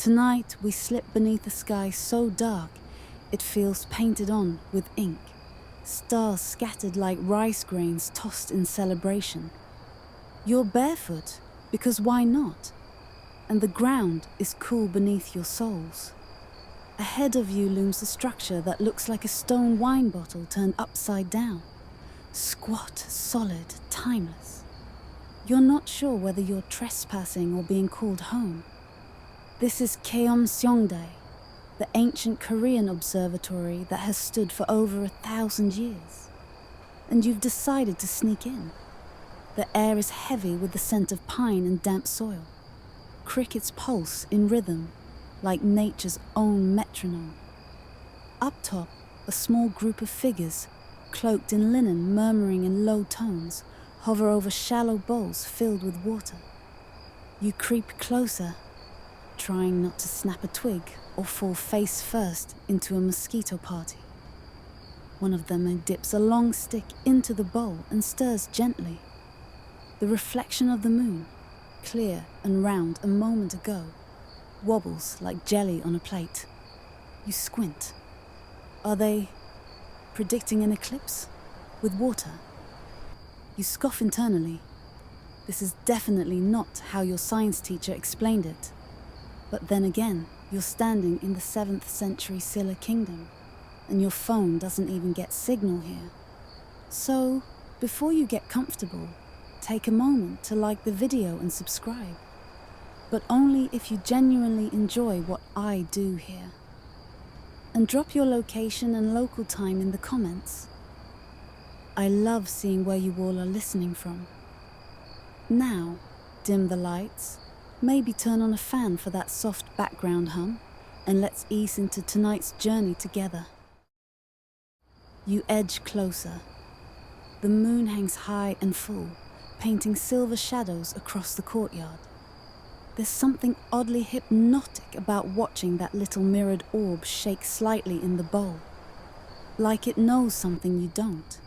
Tonight we slip beneath a sky so dark it feels painted on with ink, stars scattered like rice grains tossed in celebration. You're barefoot, because why not? And the ground is cool beneath your soles. Ahead of you looms a structure that looks like a stone wine bottle turned upside down. Squat, solid, timeless. You're not sure whether you're trespassing or being called home. This is Cheomseongdae, the ancient Korean observatory that has stood for over 1,000 years. And you've decided to sneak in. The air is heavy with the scent of pine and damp soil. Crickets pulse in rhythm, like nature's own metronome. Up top, a small group of figures, cloaked in linen, murmuring in low tones, hover over shallow bowls filled with water. You creep closer, trying not to snap a twig or fall face first into a mosquito party. One of them dips a long stick into the bowl and stirs gently. The reflection of the moon, clear and round a moment ago, wobbles like jelly on a plate. You squint. Are they predicting an eclipse with water? You scoff internally. This is definitely not how your science teacher explained it. But then again, you're standing in the 7th century Silla kingdom, and your phone doesn't even get signal here. So, before you get comfortable, take a moment to like the video and subscribe. But only if you genuinely enjoy what I do here. And drop your location and local time in the comments. I love seeing where you all are listening from. Now, dim the lights, maybe turn on a fan for that soft background hum, and let's ease into tonight's journey together. You edge closer. The moon hangs high and full, painting silver shadows across the courtyard. There's something oddly hypnotic about watching that little mirrored orb shake slightly in the bowl, like it knows something you don't.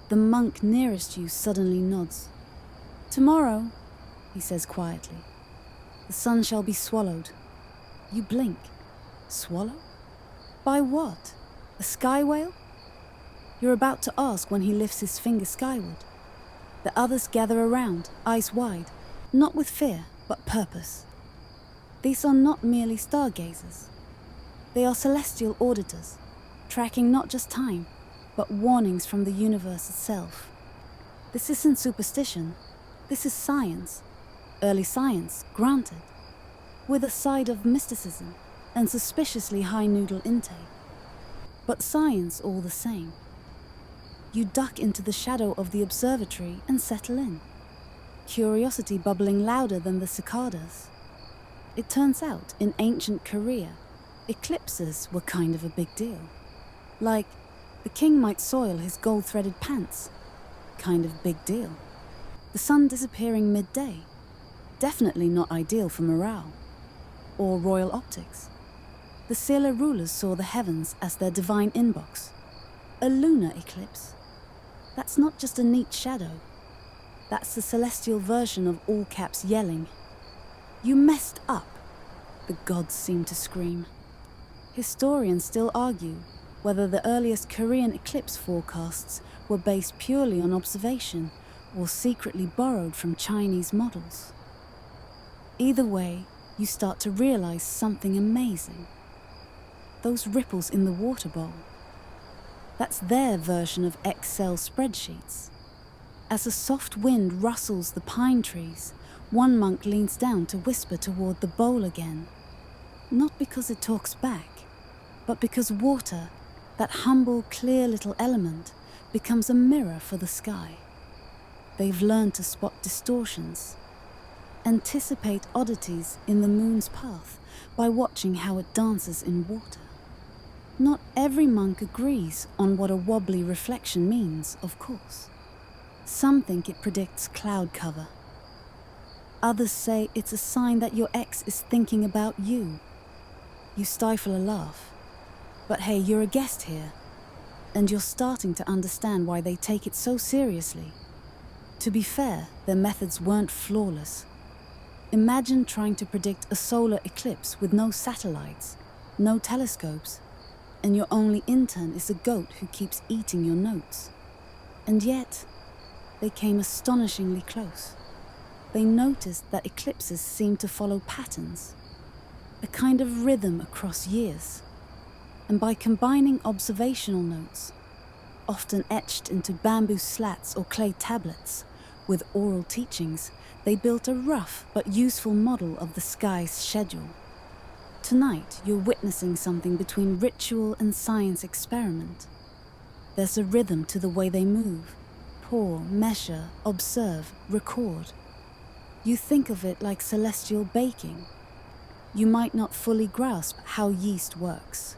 The monk nearest you suddenly nods. "Tomorrow," he says quietly, "the sun shall be swallowed." You blink. Swallow? By what? A sky whale? You're about to ask when he lifts his finger skyward. The others gather around, eyes wide, not with fear, but purpose. These are not merely stargazers. They are celestial auditors, tracking not just time, but warnings from the universe itself. This isn't superstition. This is science. Early science, granted, with a side of mysticism and suspiciously high noodle intake. But science all the same. You duck into the shadow of the observatory and settle in, curiosity bubbling louder than the cicadas. It turns out, in ancient Korea, eclipses were kind of a big deal. Like, the king might soil his gold-threaded pants. Kind of big deal. The sun disappearing midday. Definitely not ideal for morale. Or royal optics. The Silla rulers saw the heavens as their divine inbox. A lunar eclipse. That's not just a neat shadow. That's the celestial version of all caps yelling. "You messed up," the gods seem to scream. Historians still argue whether the earliest Korean eclipse forecasts were based purely on observation or secretly borrowed from Chinese models. Either way, you start to realize something amazing. Those ripples in the water bowl. That's their version of Excel spreadsheets. As a soft wind rustles the pine trees, one monk leans down to whisper toward the bowl again. Not because it talks back, but because water, that humble, clear little element, becomes a mirror for the sky. They've learned to spot distortions, anticipate oddities in the moon's path by watching how it dances in water. Not every monk agrees on what a wobbly reflection means, of course. Some think it predicts cloud cover. Others say it's a sign that your ex is thinking about you. You stifle a laugh. But hey, you're a guest here, and you're starting to understand why they take it so seriously. To be fair, their methods weren't flawless. Imagine trying to predict a solar eclipse with no satellites, no telescopes, and your only intern is a goat who keeps eating your notes. And yet, they came astonishingly close. They noticed that eclipses seemed to follow patterns, a kind of rhythm across years. And by combining observational notes, often etched into bamboo slats or clay tablets, with oral teachings, they built a rough but useful model of the sky's schedule. Tonight, you're witnessing something between ritual and science experiment. There's a rhythm to the way they move, pour, measure, observe, record. You think of it like celestial baking. You might not fully grasp how yeast works,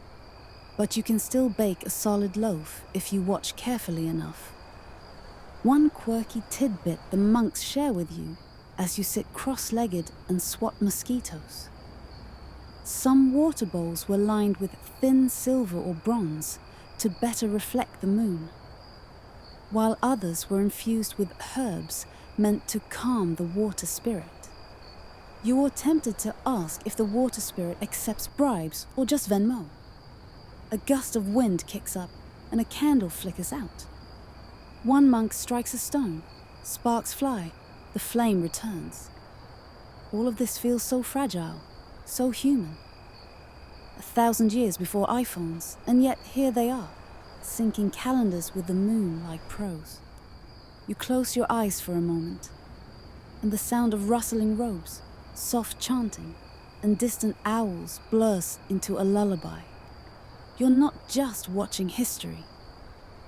but you can still bake a solid loaf if you watch carefully enough. One quirky tidbit the monks share with you as you sit cross-legged and swat mosquitoes. Some water bowls were lined with thin silver or bronze to better reflect the moon, while others were infused with herbs meant to calm the water spirit. You are tempted to ask if the water spirit accepts bribes or just Venmo. A gust of wind kicks up and a candle flickers out. One monk strikes a stone, sparks fly, the flame returns. All of this feels so fragile, so human. 1,000 years before iPhones, and yet here they are, syncing calendars with the moon like pros. You close your eyes for a moment, and the sound of rustling robes, soft chanting, and distant owls blurs into a lullaby. You're not just watching history.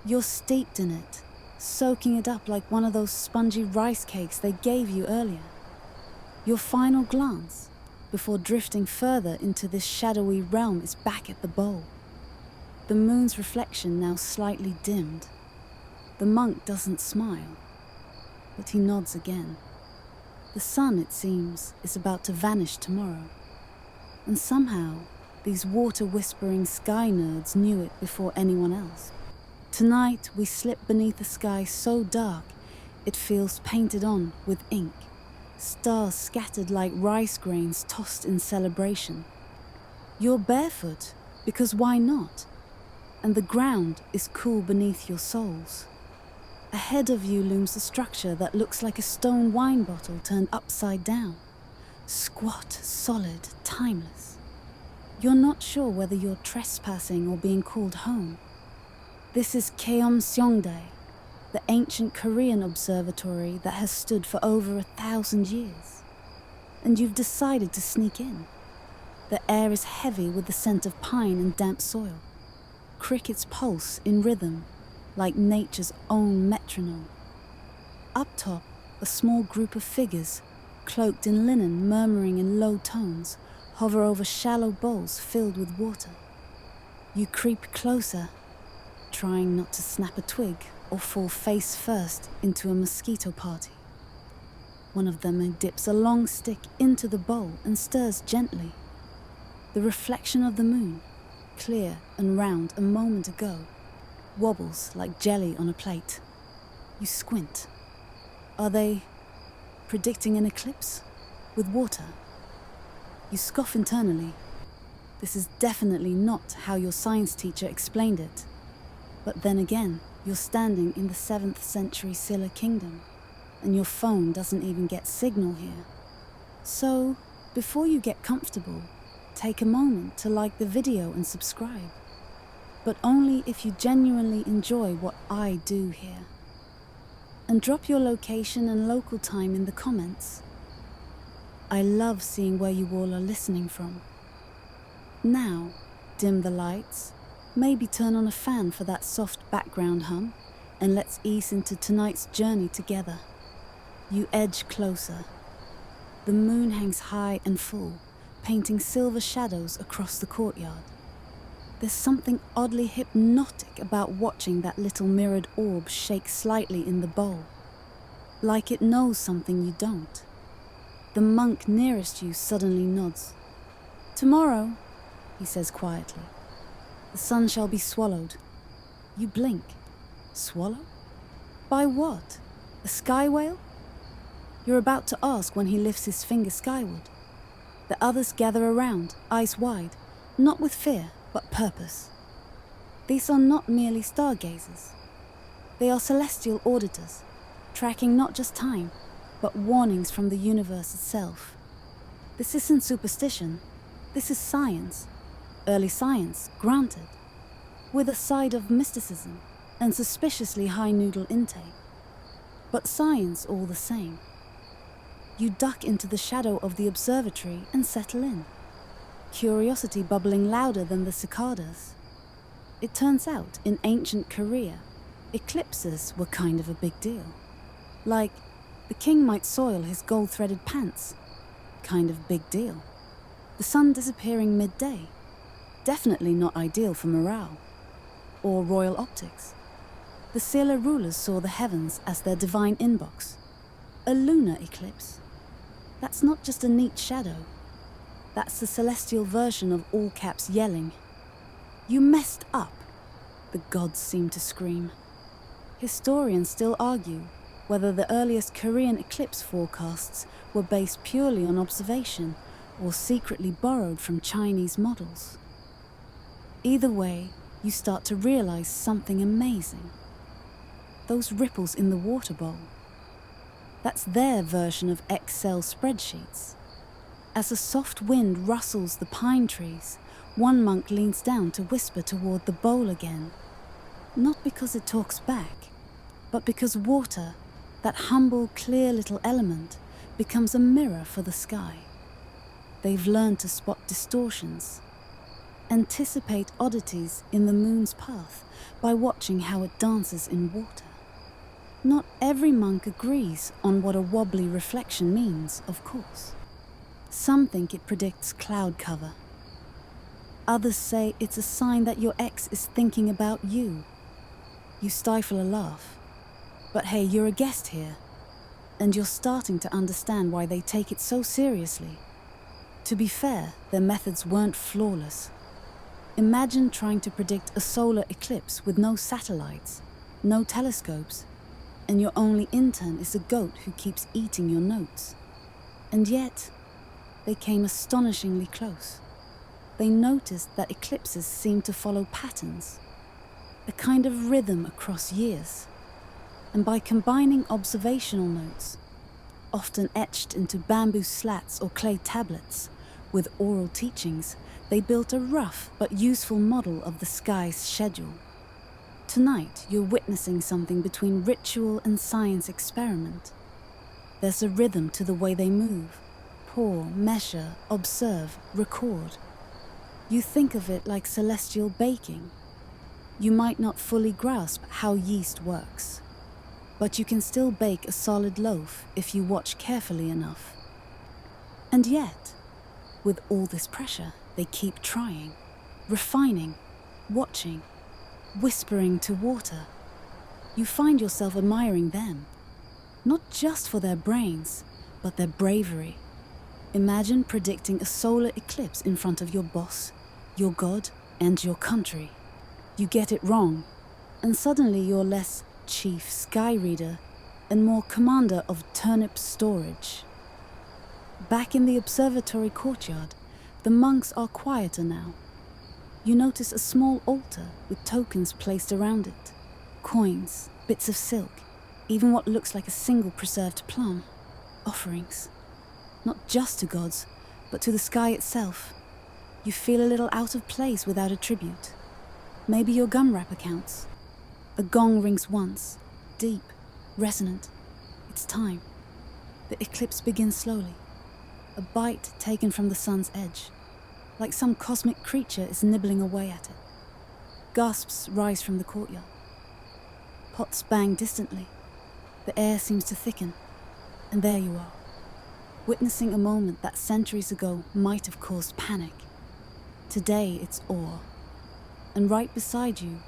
You're steeped in it, soaking it up like one of those spongy rice cakes they gave you earlier. Your final glance, before drifting further into this shadowy realm, is back at the bowl. The moon's reflection now slightly dimmed. The monk doesn't smile, but he nods again. The sun, it seems, is about to vanish tomorrow. And somehow, these water-whispering sky nerds knew it before anyone else. Tonight, we slip beneath a sky so dark, it feels painted on with ink. Stars scattered like rice grains tossed in celebration. You're barefoot, because why not? And the ground is cool beneath your soles. Ahead of you looms a structure that looks like a stone wine bottle turned upside down. Squat, solid, timeless. You're not sure whether you're trespassing or being called home. This is Cheomseongdae, the ancient Korean observatory that has stood for over 1,000 years. And you've decided to sneak in. The air is heavy with the scent of pine and damp soil. Crickets pulse in rhythm, like nature's own metronome. Up top, a small group of figures, cloaked in linen, murmuring in low tones, hover over shallow bowls filled with water. You creep closer, trying not to snap a twig or fall face first into a mosquito party. One of them dips a long stick into the bowl and stirs gently. The reflection of the moon, clear and round a moment ago, wobbles like jelly on a plate. You squint. Are they predicting an eclipse with water? You scoff internally. This is definitely not how your science teacher explained it. But then again, you're standing in the 7th century Silla kingdom, and your phone doesn't even get signal here. So, before you get comfortable, take a moment to like the video and subscribe. But only if you genuinely enjoy what I do here. And drop your location and local time in the comments. I love seeing where you all are listening from. Now, dim the lights, maybe turn on a fan for that soft background hum, and let's ease into tonight's journey together. You edge closer. The moon hangs high and full, painting silver shadows across the courtyard. There's something oddly hypnotic about watching that little mirrored orb shake slightly in the bowl, like it knows something you don't. The monk nearest you suddenly nods. "Tomorrow," he says quietly, "the sun shall be swallowed." You blink. Swallow? By what? A sky whale? You're about to ask when he lifts his finger skyward. The others gather around, eyes wide, not with fear, but purpose. These are not merely stargazers. They are celestial auditors, tracking not just time, but warnings from the universe itself. This isn't superstition. This is science. Early science, granted, with a side of mysticism and suspiciously high noodle intake. But science all the same. You duck into the shadow of the observatory and settle in, curiosity bubbling louder than the cicadas. It turns out, in ancient Korea, eclipses were kind of a big deal. Like, the king might soil his gold-threaded pants. Kind of big deal. The sun disappearing midday. Definitely not ideal for morale. Or royal optics. The Silla rulers saw the heavens as their divine inbox. A lunar eclipse. That's not just a neat shadow. That's the celestial version of all caps yelling. You messed up, the gods seem to scream. Historians still argue whether the earliest Korean eclipse forecasts were based purely on observation or secretly borrowed from Chinese models. Either way, you start to realize something amazing. Those ripples in the water bowl. That's their version of Excel spreadsheets. As a soft wind rustles the pine trees, one monk leans down to whisper toward the bowl again. Not because it talks back, but because water, that humble, clear little element, becomes a mirror for the sky. They've learned to spot distortions, anticipate oddities in the moon's path by watching how it dances in water. Not every monk agrees on what a wobbly reflection means, of course. Some think it predicts cloud cover. Others say it's a sign that your ex is thinking about you. You stifle a laugh. But hey, you're a guest here, and you're starting to understand why they take it so seriously. To be fair, their methods weren't flawless. Imagine trying to predict a solar eclipse with no satellites, no telescopes, and your only intern is a goat who keeps eating your notes. And yet, they came astonishingly close. They noticed that eclipses seemed to follow patterns, a kind of rhythm across years. And by combining observational notes, often etched into bamboo slats or clay tablets, with oral teachings, they built a rough but useful model of the sky's schedule. Tonight, you're witnessing something between ritual and science experiment. There's a rhythm to the way they move, pour, measure, observe, record. You think of it like celestial baking. You might not fully grasp how yeast works, but you can still bake a solid loaf if you watch carefully enough. And yet, with all this pressure, they keep trying, refining, watching, whispering to water. You find yourself admiring them, not just for their brains, but their bravery. Imagine predicting a solar eclipse in front of your boss, your god, and your country. You get it wrong, and suddenly you're less chief sky reader and more commander of turnip storage. Back in the observatory courtyard, the monks are quieter now. You notice a small altar with tokens placed around it. Coins, bits of silk, even what looks like a single preserved plum. Offerings. Not just to gods, but to the sky itself. You feel a little out of place without a tribute. Maybe your gum wrapper counts. A gong rings once, deep, resonant. It's time. The eclipse begins slowly. A bite taken from the sun's edge, like some cosmic creature is nibbling away at it. Gasps rise from the courtyard. Pots bang distantly. The air seems to thicken, and there you are, witnessing a moment that centuries ago might have caused panic. Today it's awe. And right beside you,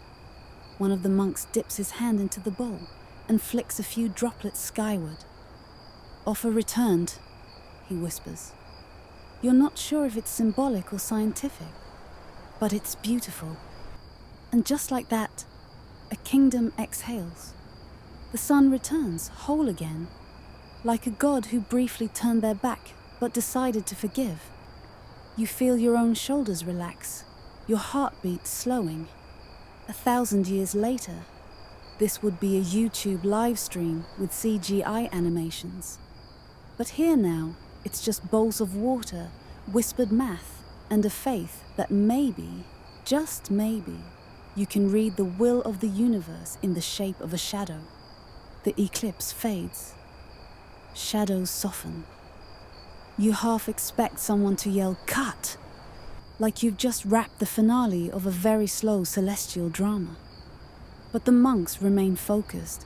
one of the monks dips his hand into the bowl and flicks a few droplets skyward. Offer returned, he whispers. You're not sure if it's symbolic or scientific, but it's beautiful. And just like that, a kingdom exhales. The sun returns, whole again, like a god who briefly turned their back but decided to forgive. You feel your own shoulders relax, your heartbeat slowing. 1,000 years later, this would be a YouTube live stream with CGI animations. But here now, it's just bowls of water, whispered math, and a faith that maybe, just maybe, you can read the will of the universe in the shape of a shadow. The eclipse fades. Shadows soften. You half expect someone to yell, "Cut!" like you've just wrapped the finale of a very slow celestial drama. But the monks remain focused,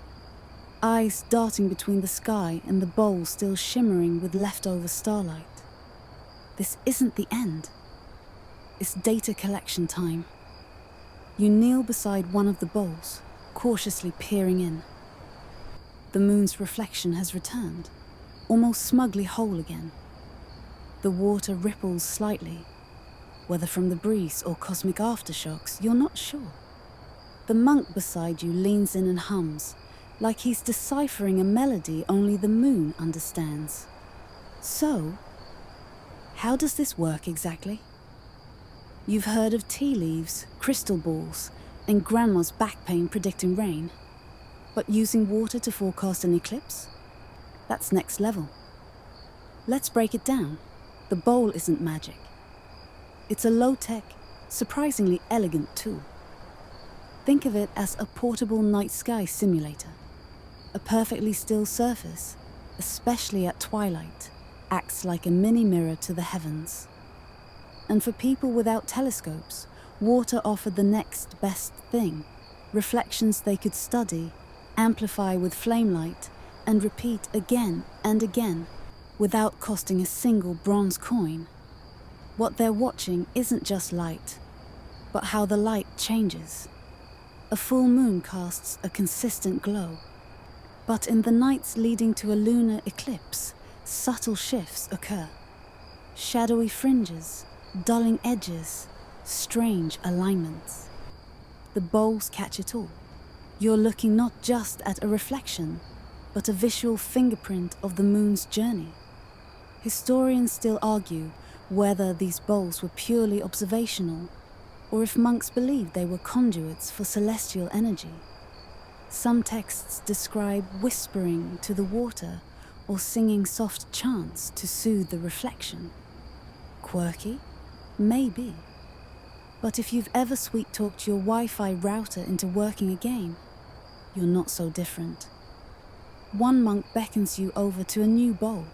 eyes darting between the sky and the bowl still shimmering with leftover starlight. This isn't the end. It's data collection time. You kneel beside one of the bowls, cautiously peering in. The moon's reflection has returned, almost smugly whole again. The water ripples slightly, whether from the breeze or cosmic aftershocks, you're not sure. The monk beside you leans in and hums, like he's deciphering a melody only the moon understands. So, how does this work exactly? You've heard of tea leaves, crystal balls, and grandma's back pain predicting rain. But using water to forecast an eclipse? That's next level. Let's break it down. The bowl isn't magic. It's a low-tech, surprisingly elegant tool. Think of it as a portable night sky simulator. A perfectly still surface, especially at twilight, acts like a mini mirror to the heavens. And for people without telescopes, water offered the next best thing, reflections they could study, amplify with flame light, and repeat again and again, without costing a single bronze coin. What they're watching isn't just light, but how the light changes. A full moon casts a consistent glow, but in the nights leading to a lunar eclipse, subtle shifts occur. Shadowy fringes, dulling edges, strange alignments. The bowls catch it all. You're looking not just at a reflection, but a visual fingerprint of the moon's journey. Historians still argue whether these bowls were purely observational, or if monks believed they were conduits for celestial energy. Some texts describe whispering to the water or singing soft chants to soothe the reflection. Quirky? Maybe. But if you've ever sweet-talked your Wi-Fi router into working again, you're not so different. One monk beckons you over to a new bowl.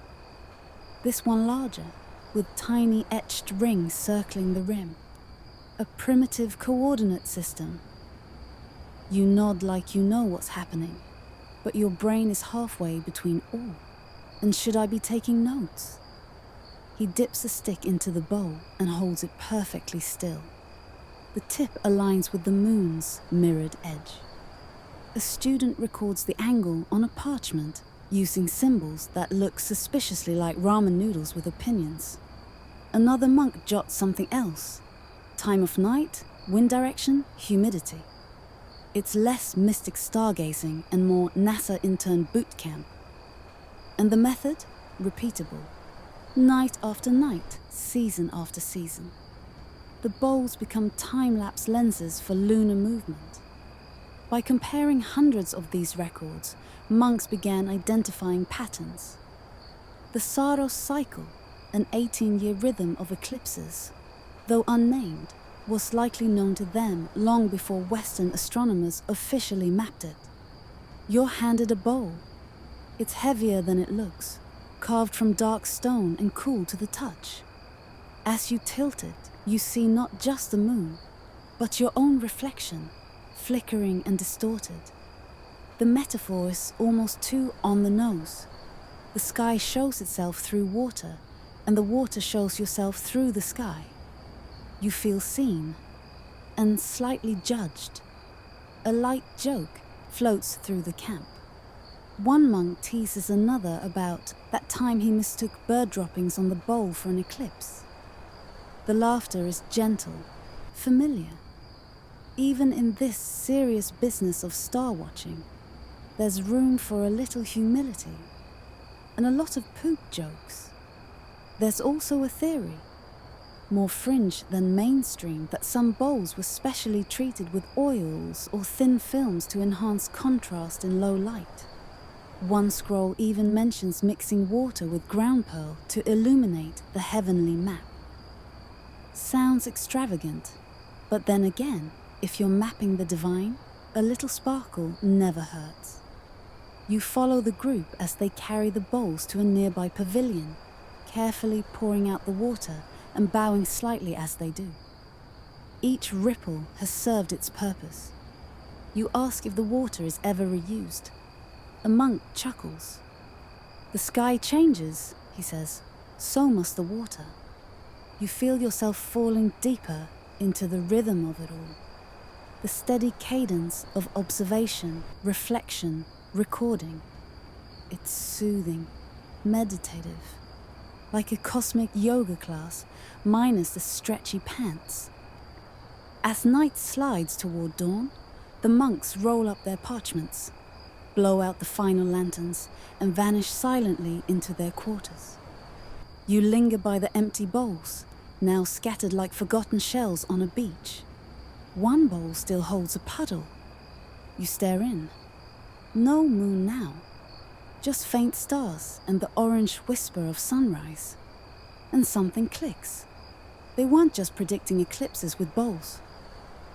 This one larger, with tiny etched rings circling the rim. A primitive coordinate system. You nod like you know what's happening, but your brain is halfway between awe and should I be taking notes? He dips a stick into the bowl and holds it perfectly still. The tip aligns with the moon's mirrored edge. A student records the angle on a parchment using symbols that look suspiciously like ramen noodles with opinions. Another monk jots something else. Time of night, wind direction, humidity. It's less mystic stargazing and more NASA intern boot camp. And the method? Repeatable. Night after night, season after season. The bowls become time-lapse lenses for lunar movement. By comparing hundreds of these records, monks began identifying patterns. The Saros cycle, an 18-year rhythm of eclipses, though unnamed, was likely known to them long before Western astronomers officially mapped it. You're handed a bowl. It's heavier than it looks, carved from dark stone and cool to the touch. As you tilt it, you see not just the moon, but your own reflection, flickering and distorted. The metaphor is almost too on the nose. The sky shows itself through water, and the water shows yourself through the sky. You feel seen, and slightly judged. A light joke floats through the camp. One monk teases another about that time he mistook bird droppings on the bowl for an eclipse. The laughter is gentle, familiar. Even in this serious business of star watching, there's room for a little humility. and a lot of poop jokes. There's also a theory, more fringe than mainstream, that some bowls were specially treated with oils or thin films to enhance contrast in low light. One scroll even mentions mixing water with ground pearl to illuminate the heavenly map. Sounds extravagant, but then again, if you're mapping the divine, a little sparkle never hurts. You follow the group as they carry the bowls to a nearby pavilion, carefully pouring out the water and bowing slightly as they do. Each ripple has served its purpose. You ask if the water is ever reused. A monk chuckles. The sky changes, he says, so must the water. You feel yourself falling deeper into the rhythm of it all. The steady cadence of observation, reflection, recording. It's soothing, meditative, like a cosmic yoga class, minus the stretchy pants. As night slides toward dawn, the monks roll up their parchments, blow out the final lanterns, and vanish silently into their quarters. You linger by the empty bowls, now scattered like forgotten shells on a beach. One bowl still holds a puddle. You stare in. No moon now, just faint stars and the orange whisper of sunrise. And something clicks. They weren't just predicting eclipses with bowls.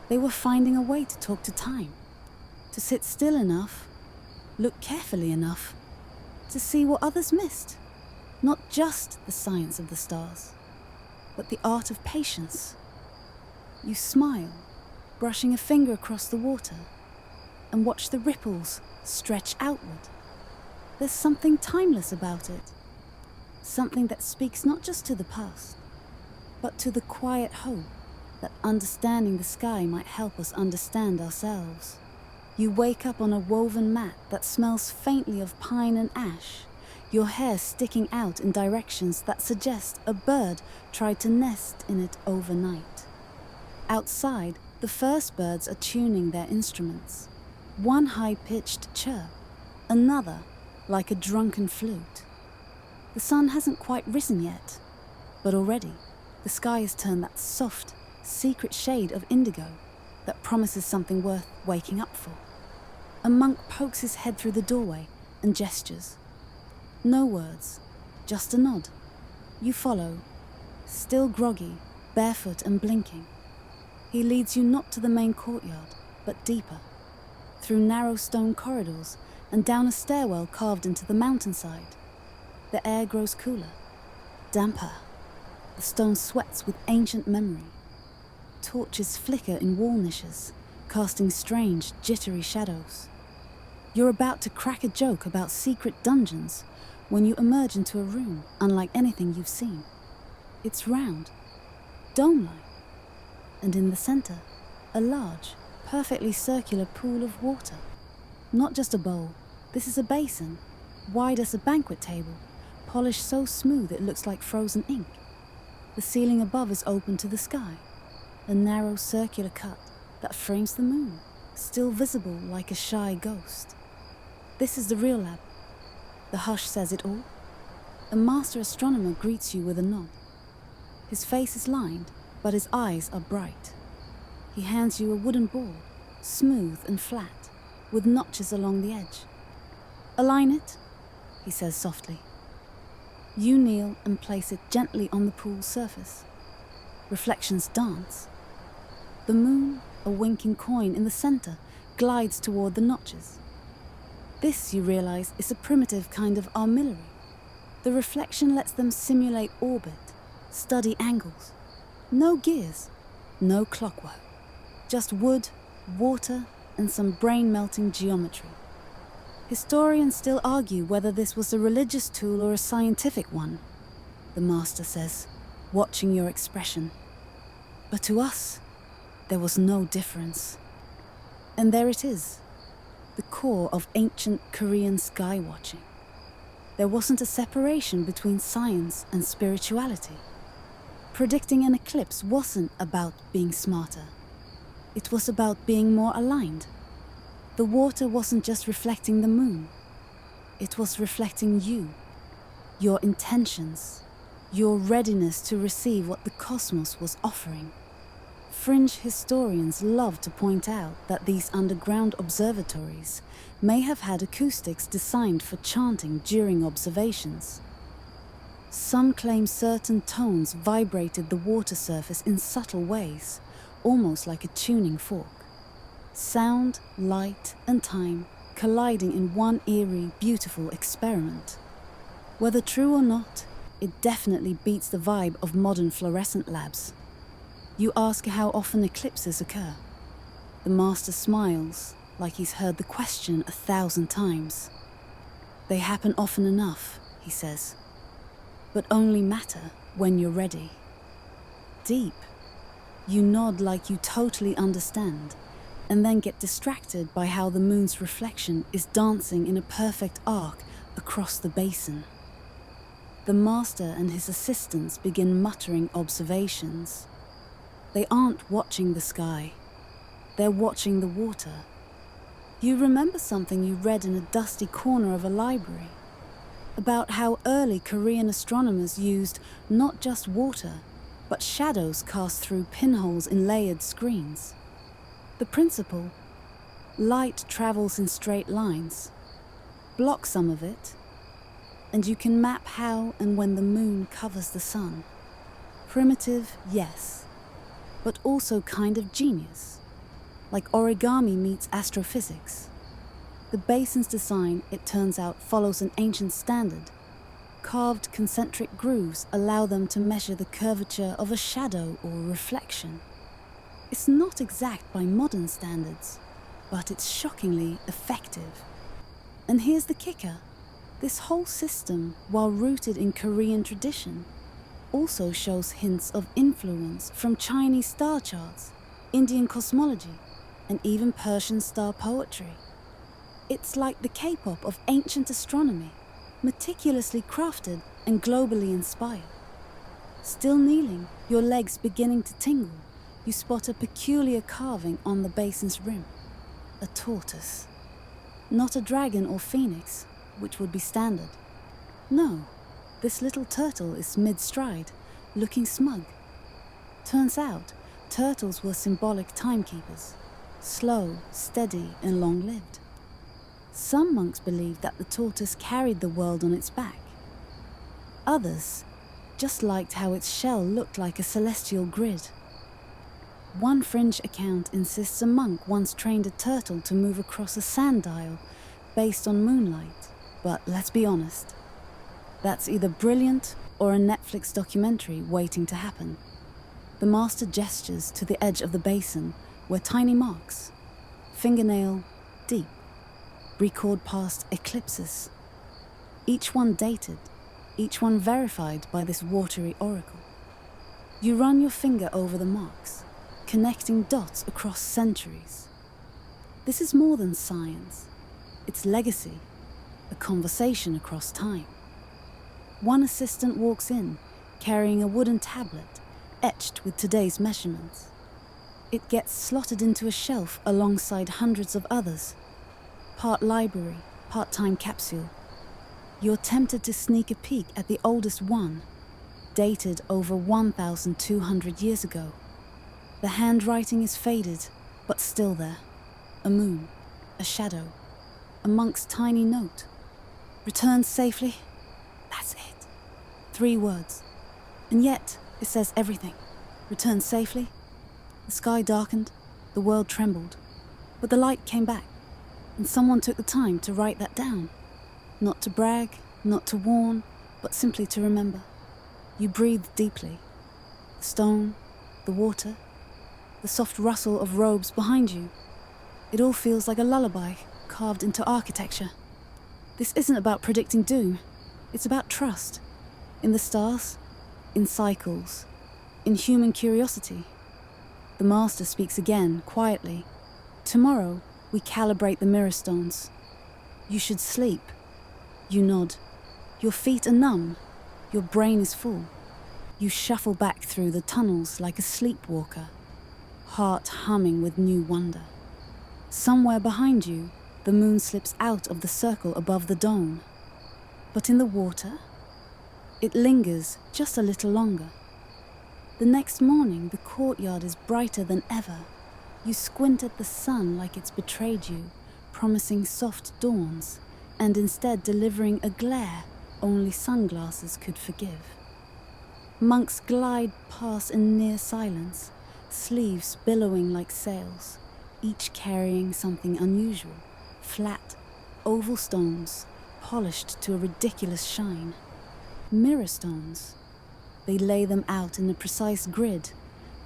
They were finding a way to talk to time, to sit still enough, look carefully enough, to see what others missed. Not just the science of the stars, but the art of patience. You smile, brushing a finger across the water, and watch the ripples stretch outward. There's something timeless about it, something that speaks not just to the past, but to the quiet hope that understanding the sky might help us understand ourselves. You wake up on a woven mat that smells faintly of pine and ash, your hair sticking out in directions that suggest a bird tried to nest in it overnight. Outside, the first birds are tuning their instruments. One high-pitched chirp, another like a drunken flute. The sun hasn't quite risen yet, but already the sky has turned that soft, secret shade of indigo that promises something worth waking up for. A monk pokes his head through the doorway and gestures. No words, just a nod. You follow, still groggy, barefoot and blinking. He leads you not to the main courtyard, but deeper, through narrow stone corridors and down a stairwell carved into the mountainside. The air grows cooler, damper. The stone sweats with ancient memory. Torches flicker in wall niches, casting strange, jittery shadows. You're about to crack a joke about secret dungeons when you emerge into a room unlike anything you've seen. It's round, dome-like, and in the center, a large, perfectly circular pool of water. Not just a bowl, this is a basin, wide as a banquet table, polished so smooth it looks like frozen ink. The ceiling above is open to the sky, a narrow circular cut that frames the moon, still visible like a shy ghost. This is the real lab. The hush says it all. A master astronomer greets you with a nod. His face is lined, but his eyes are bright. He hands you a wooden board, smooth and flat, with notches along the edge. Align it, he says softly. You kneel and place it gently on the pool's surface. Reflections dance. The moon, a winking coin in the center, glides toward the notches. This, you realize, is a primitive kind of armillary. The reflection lets them simulate orbit, study angles. No gears, no clockwork. Just wood, water, and some brain-melting geometry. Historians still argue whether this was a religious tool or a scientific one, the master says, watching your expression. But to us, there was no difference. And there it is, the core of ancient Korean sky watching. There wasn't a separation between science and spirituality. Predicting an eclipse wasn't about being smarter. It was about being more aligned. The water wasn't just reflecting the moon. It was reflecting you, your intentions, your readiness to receive what the cosmos was offering. Fringe historians love to point out that these underground observatories may have had acoustics designed for chanting during observations. Some claim certain tones vibrated the water surface in subtle ways, almost like a tuning fork. Sound, light, and time colliding in one eerie, beautiful experiment. Whether true or not, it definitely beats the vibe of modern fluorescent labs. You ask how often eclipses occur. The master smiles, like he's heard the question 1,000 times. They happen often enough, he says, but only matter when you're ready. Deep. You nod like you totally understand, and then get distracted by how the moon's reflection is dancing in a perfect arc across the basin. The master and his assistants begin muttering observations. They aren't watching the sky. They're watching the water. You remember something you read in a dusty corner of a library about how early Korean astronomers used not just water, but shadows cast through pinholes in layered screens. The principle: light travels in straight lines. Block some of it, and you can map how and when the moon covers the sun. Primitive, yes, but also kind of genius. Like origami meets astrophysics. The basin's design, it turns out, follows an ancient standard. Carved concentric grooves allow them to measure the curvature of a shadow or reflection. It's not exact by modern standards, but it's shockingly effective. And here's the kicker. This whole system, while rooted in Korean tradition, also shows hints of influence from Chinese star charts, Indian cosmology, and even Persian star poetry. It's like the K-pop of ancient astronomy, meticulously crafted and globally inspired. Still kneeling, your legs beginning to tingle, you spot a peculiar carving on the basin's rim. A tortoise. Not a dragon or phoenix, which would be standard. No, this little turtle is mid-stride, looking smug. Turns out, turtles were symbolic timekeepers, slow, steady, and long-lived. Some monks believed that the tortoise carried the world on its back. Others just liked how its shell looked like a celestial grid. One fringe account insists a monk once trained a turtle to move across a sundial based on moonlight, but let's be honest, that's either brilliant or a Netflix documentary waiting to happen. The master gestures to the edge of the basin where tiny marks, fingernail deep, record past eclipses. Each one dated, each one verified by this watery oracle. You run your finger over the marks, connecting dots across centuries. This is more than science. It's legacy, a conversation across time. One assistant walks in, carrying a wooden tablet etched with today's measurements. It gets slotted into a shelf alongside hundreds of others. Part library, part time capsule. You're tempted to sneak a peek at the oldest one, dated over 1,200 years ago. The handwriting is faded, but still there. A moon, a shadow, a monk's tiny note. Return safely. That's it. 3 words. And yet, it says everything. Return safely. The sky darkened, the world trembled, but the light came back, and someone took the time to write that down. Not to brag, not to warn, but simply to remember. You breathe deeply. The stone, the water, the soft rustle of robes behind you. It all feels like a lullaby carved into architecture. This isn't about predicting doom. It's about trust. In the stars, in cycles, in human curiosity. The master speaks again, quietly. Tomorrow, we calibrate the mirror stones. You should sleep. You nod. Your feet are numb. Your brain is full. You shuffle back through the tunnels like a sleepwalker, heart humming with new wonder. Somewhere behind you, the moon slips out of the circle above the dome. But in the water, It lingers just a little longer. The next morning, the courtyard is brighter than ever. You squint at the sun like it's betrayed you, promising soft dawns, and instead delivering a glare only sunglasses could forgive. Monks glide past in near silence, sleeves billowing like sails, each carrying something unusual, flat, oval stones, polished to a ridiculous shine. Mirror stones. They lay them out in a precise grid,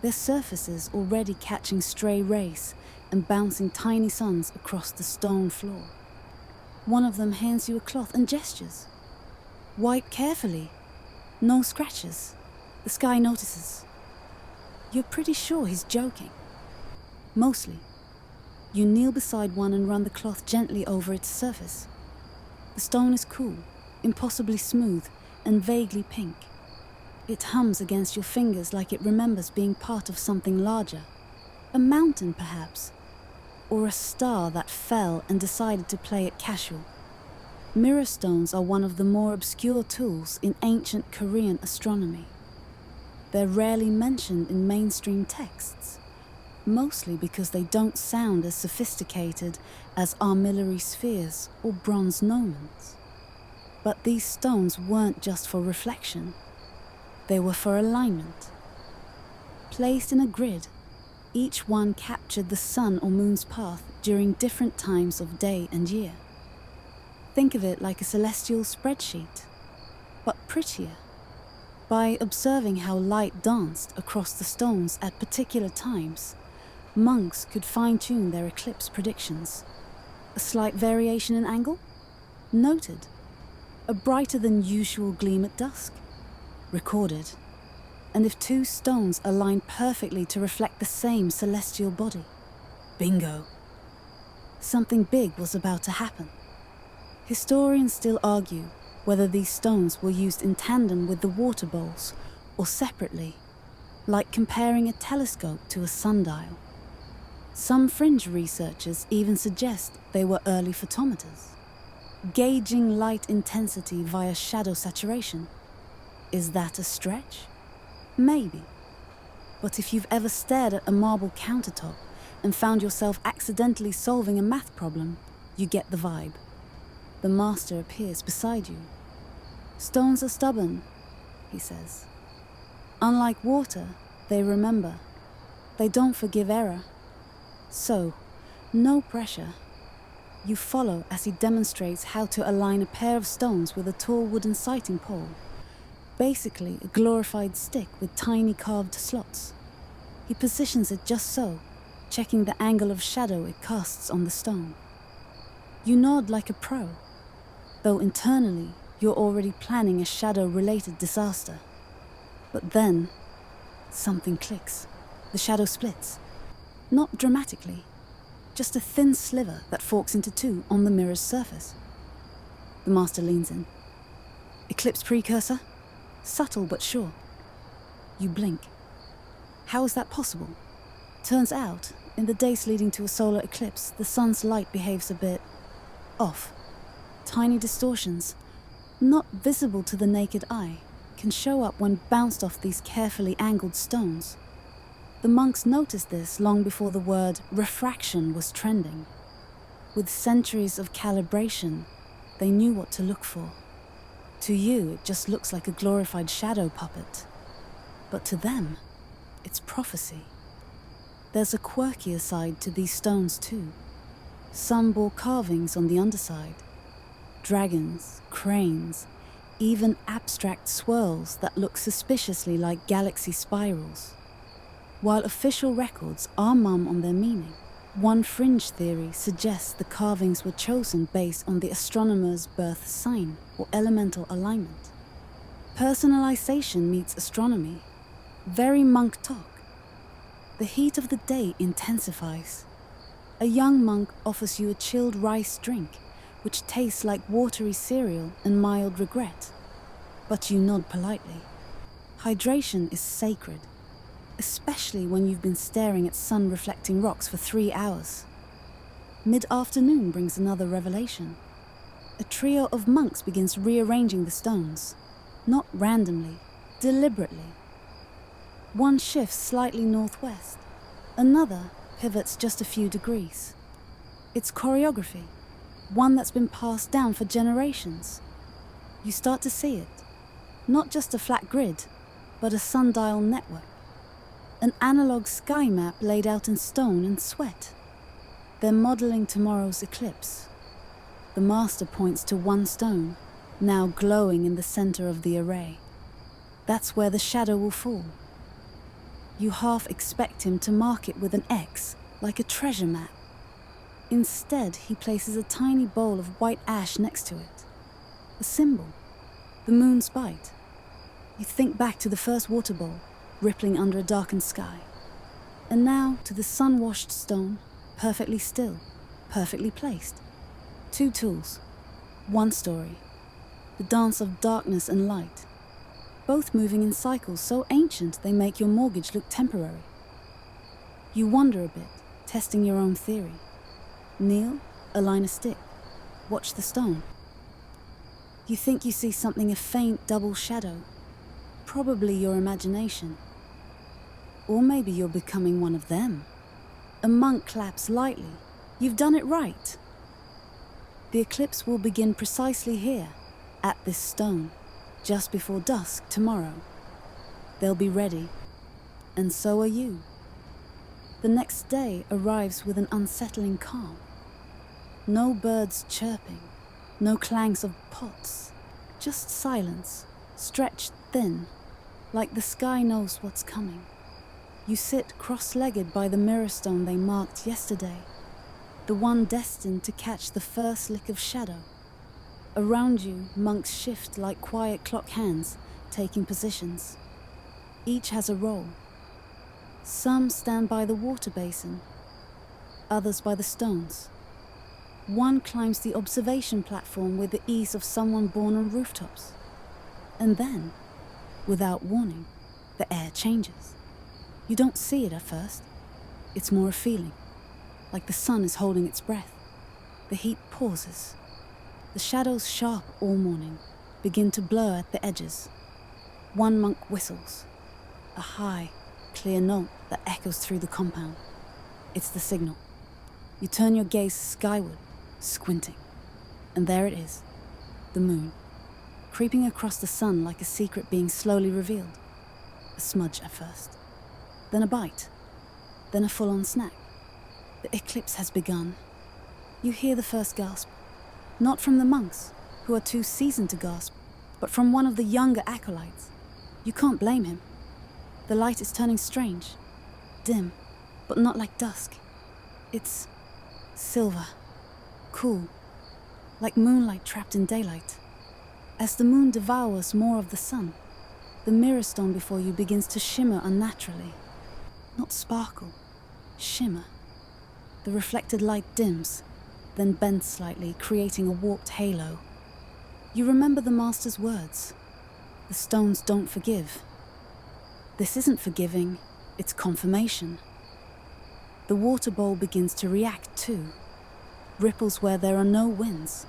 their surfaces already catching stray rays and bouncing tiny suns across the stone floor. One of them hands you a cloth and gestures. Wipe carefully. No scratches. The sky notices. You're pretty sure he's joking. Mostly. You kneel beside one and run the cloth gently over its surface. The stone is cool, impossibly smooth, and vaguely pink. It hums against your fingers like it remembers being part of something larger. A mountain, perhaps. Or a star that fell and decided to play it casual. Mirror stones are one of the more obscure tools in ancient Korean astronomy. They're rarely mentioned in mainstream texts, mostly because they don't sound as sophisticated as armillary spheres or bronze gnomons. But these stones weren't just for reflection. They were for alignment. Placed in a grid, each one captured the sun or moon's path during different times of day and year. Think of it like a celestial spreadsheet, but prettier. By observing how light danced across the stones at particular times, monks could fine-tune their eclipse predictions. A slight variation in angle? Noted. A brighter than usual gleam at dusk? Recorded. And if two stones aligned perfectly to reflect the same celestial body? Bingo. Something big was about to happen. Historians still argue whether these stones were used in tandem with the water bowls or separately, like comparing a telescope to a sundial. Some fringe researchers even suggest they were early photometers, gauging light intensity via shadow saturation. Is that a stretch? Maybe. But if you've ever stared at a marble countertop and found yourself accidentally solving a math problem, you get the vibe. The master appears beside you. Stones are stubborn, he says. Unlike water, they remember. They don't forgive error. So, no pressure. You follow as he demonstrates how to align a pair of stones with a tall wooden sighting pole. Basically, a glorified stick with tiny carved slots. He positions it just so, checking the angle of shadow it casts on the stone. You nod like a pro, though internally you're already planning a shadow-related disaster. But then, something clicks. The shadow splits. Not dramatically, just a thin sliver that forks into two on the mirror's surface. The master leans in. Eclipse precursor? Subtle but sure. You blink. How is that possible? Turns out, in the days leading to a solar eclipse, the sun's light behaves a bit off. Tiny distortions, not visible to the naked eye, can show up when bounced off these carefully angled stones. The monks noticed this long before the word refraction was trending. With centuries of calibration, they knew what to look for. To you, it just looks like a glorified shadow puppet. But to them, it's prophecy. There's a quirkier side to these stones too. Some bore carvings on the underside. Dragons, cranes, even abstract swirls that look suspiciously like galaxy spirals. While official records are mum on their meaning, one fringe theory suggests the carvings were chosen based on the astronomer's birth sign or elemental alignment. Personalization meets astronomy. Very monk talk. The heat of the day intensifies. A young monk offers you a chilled rice drink, which tastes like watery cereal and mild regret. But you nod politely. Hydration is sacred, especially when you've been staring at sun-reflecting rocks for 3 hours. Mid-afternoon brings another revelation. A trio of monks begins rearranging the stones. not randomly, deliberately. One shifts slightly northwest, another pivots just a few degrees. It's choreography, one that's been passed down for generations. You start to see it, not just a flat grid, but a sundial network, an analog sky map laid out in stone and sweat. They're modeling tomorrow's eclipse. The master points to one stone, now glowing in the center of the array. That's where the shadow will fall. You half expect him to mark it with an X, like a treasure map. Instead, he places a tiny bowl of white ash next to it. A symbol, the moon's bite. You think back to the first water bowl, rippling under a darkened sky. And now to the sun-washed stone, perfectly still, perfectly placed. Two tools, one story. The dance of darkness and light. Both moving in cycles so ancient they make your mortgage look temporary. You wonder a bit, testing your own theory. Kneel, align a stick, watch the stone. You think you see something, a faint double shadow. Probably your imagination. Or maybe you're becoming one of them. A monk claps lightly. You've done it right. The eclipse will begin precisely here, at this stone, just before dusk tomorrow. They'll be ready, and so are you. The next day arrives with an unsettling calm. No birds chirping, no clangs of pots, just silence, stretched thin, like the sky knows what's coming. You sit cross-legged by the mirror stone they marked yesterday, the one destined to catch the first lick of shadow. Around you, monks shift like quiet clock hands, taking positions. Each has a role. Some stand by the water basin, others by the stones. One climbs the observation platform with the ease of someone born on rooftops. And then, without warning, the air changes. You don't see it at first. It's more a feeling, like the sun is holding its breath. The heat pauses. The shadows, sharp all morning, begin to blur at the edges. One monk whistles, a high, clear note that echoes through the compound. It's the signal. You turn your gaze skyward, squinting. And there it is, the moon, creeping across the sun like a secret being slowly revealed. A smudge at first, then a bite, then a full-on snack. The eclipse has begun. You hear the first gasp, not from the monks, who are too seasoned to gasp, but from one of the younger acolytes. You can't blame him. The light is turning strange, dim, but not like dusk. It's silver, cool, like moonlight trapped in daylight. As the moon devours more of the sun, the mirror stone before you begins to shimmer unnaturally. Not sparkle, shimmer. The reflected light dims, then bends slightly, creating a warped halo. You remember the master's words. The stones don't forgive. This isn't forgiving, it's confirmation. The water bowl begins to react too. Ripples where there are no winds.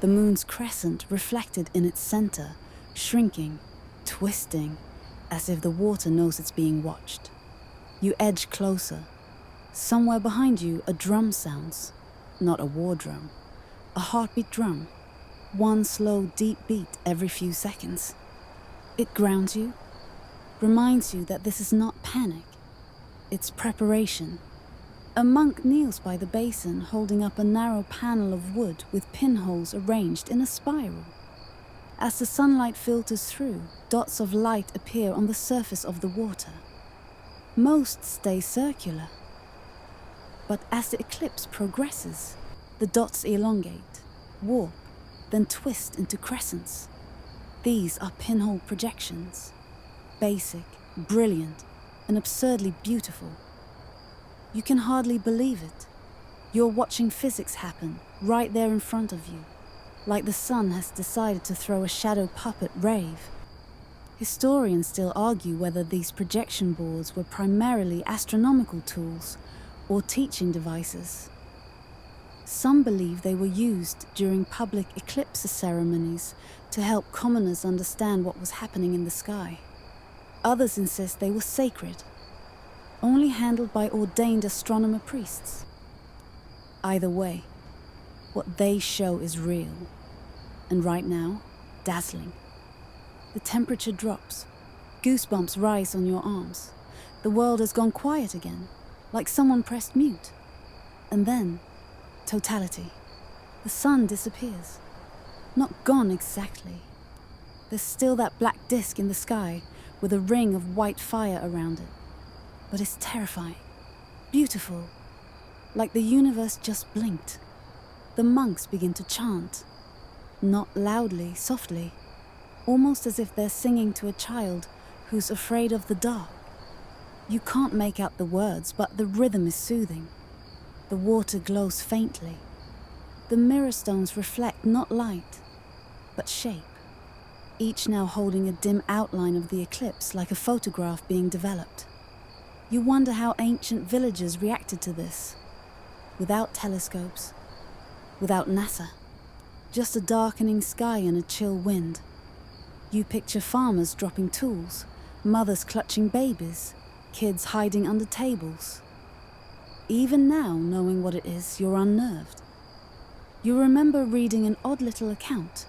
The moon's crescent reflected in its center, shrinking, twisting, as if the water knows it's being watched. You edge closer. Somewhere behind you, a drum sounds. Not a war drum. A heartbeat drum. One slow, deep beat every few seconds. It grounds you, reminds you that this is not panic. It's preparation. A monk kneels by the basin, holding up a narrow panel of wood with pinholes arranged in a spiral. As the sunlight filters through, dots of light appear on the surface of the water. Most stay circular. But as the eclipse progresses, the dots elongate, warp, then twist into crescents. These are pinhole projections. Basic, brilliant, and absurdly beautiful. You can hardly believe it. You're watching physics happen right there in front of you, like the sun has decided to throw a shadow puppet rave. Historians still argue whether these projection boards were primarily astronomical tools or teaching devices. Some believe they were used during public eclipse ceremonies to help commoners understand what was happening in the sky. Others insist they were sacred, only handled by ordained astronomer priests. Either way, what they show is real, and right now, dazzling. The temperature drops, goosebumps rise on your arms. The world has gone quiet again, like someone pressed mute. And then, totality. The sun disappears. Not gone exactly. There's still that black disk in the sky with a ring of white fire around it. But it's terrifying, beautiful, like the universe just blinked. The monks begin to chant, not loudly, softly, almost as if they're singing to a child who's afraid of the dark. You can't make out the words, but the rhythm is soothing. The water glows faintly. The mirror stones reflect not light, but shape, each now holding a dim outline of the eclipse like a photograph being developed. You wonder how ancient villagers reacted to this, without telescopes, without NASA, just a darkening sky and a chill wind. You picture farmers dropping tools, mothers clutching babies, kids hiding under tables. Even now, knowing what it is, you're unnerved. You remember reading an odd little account,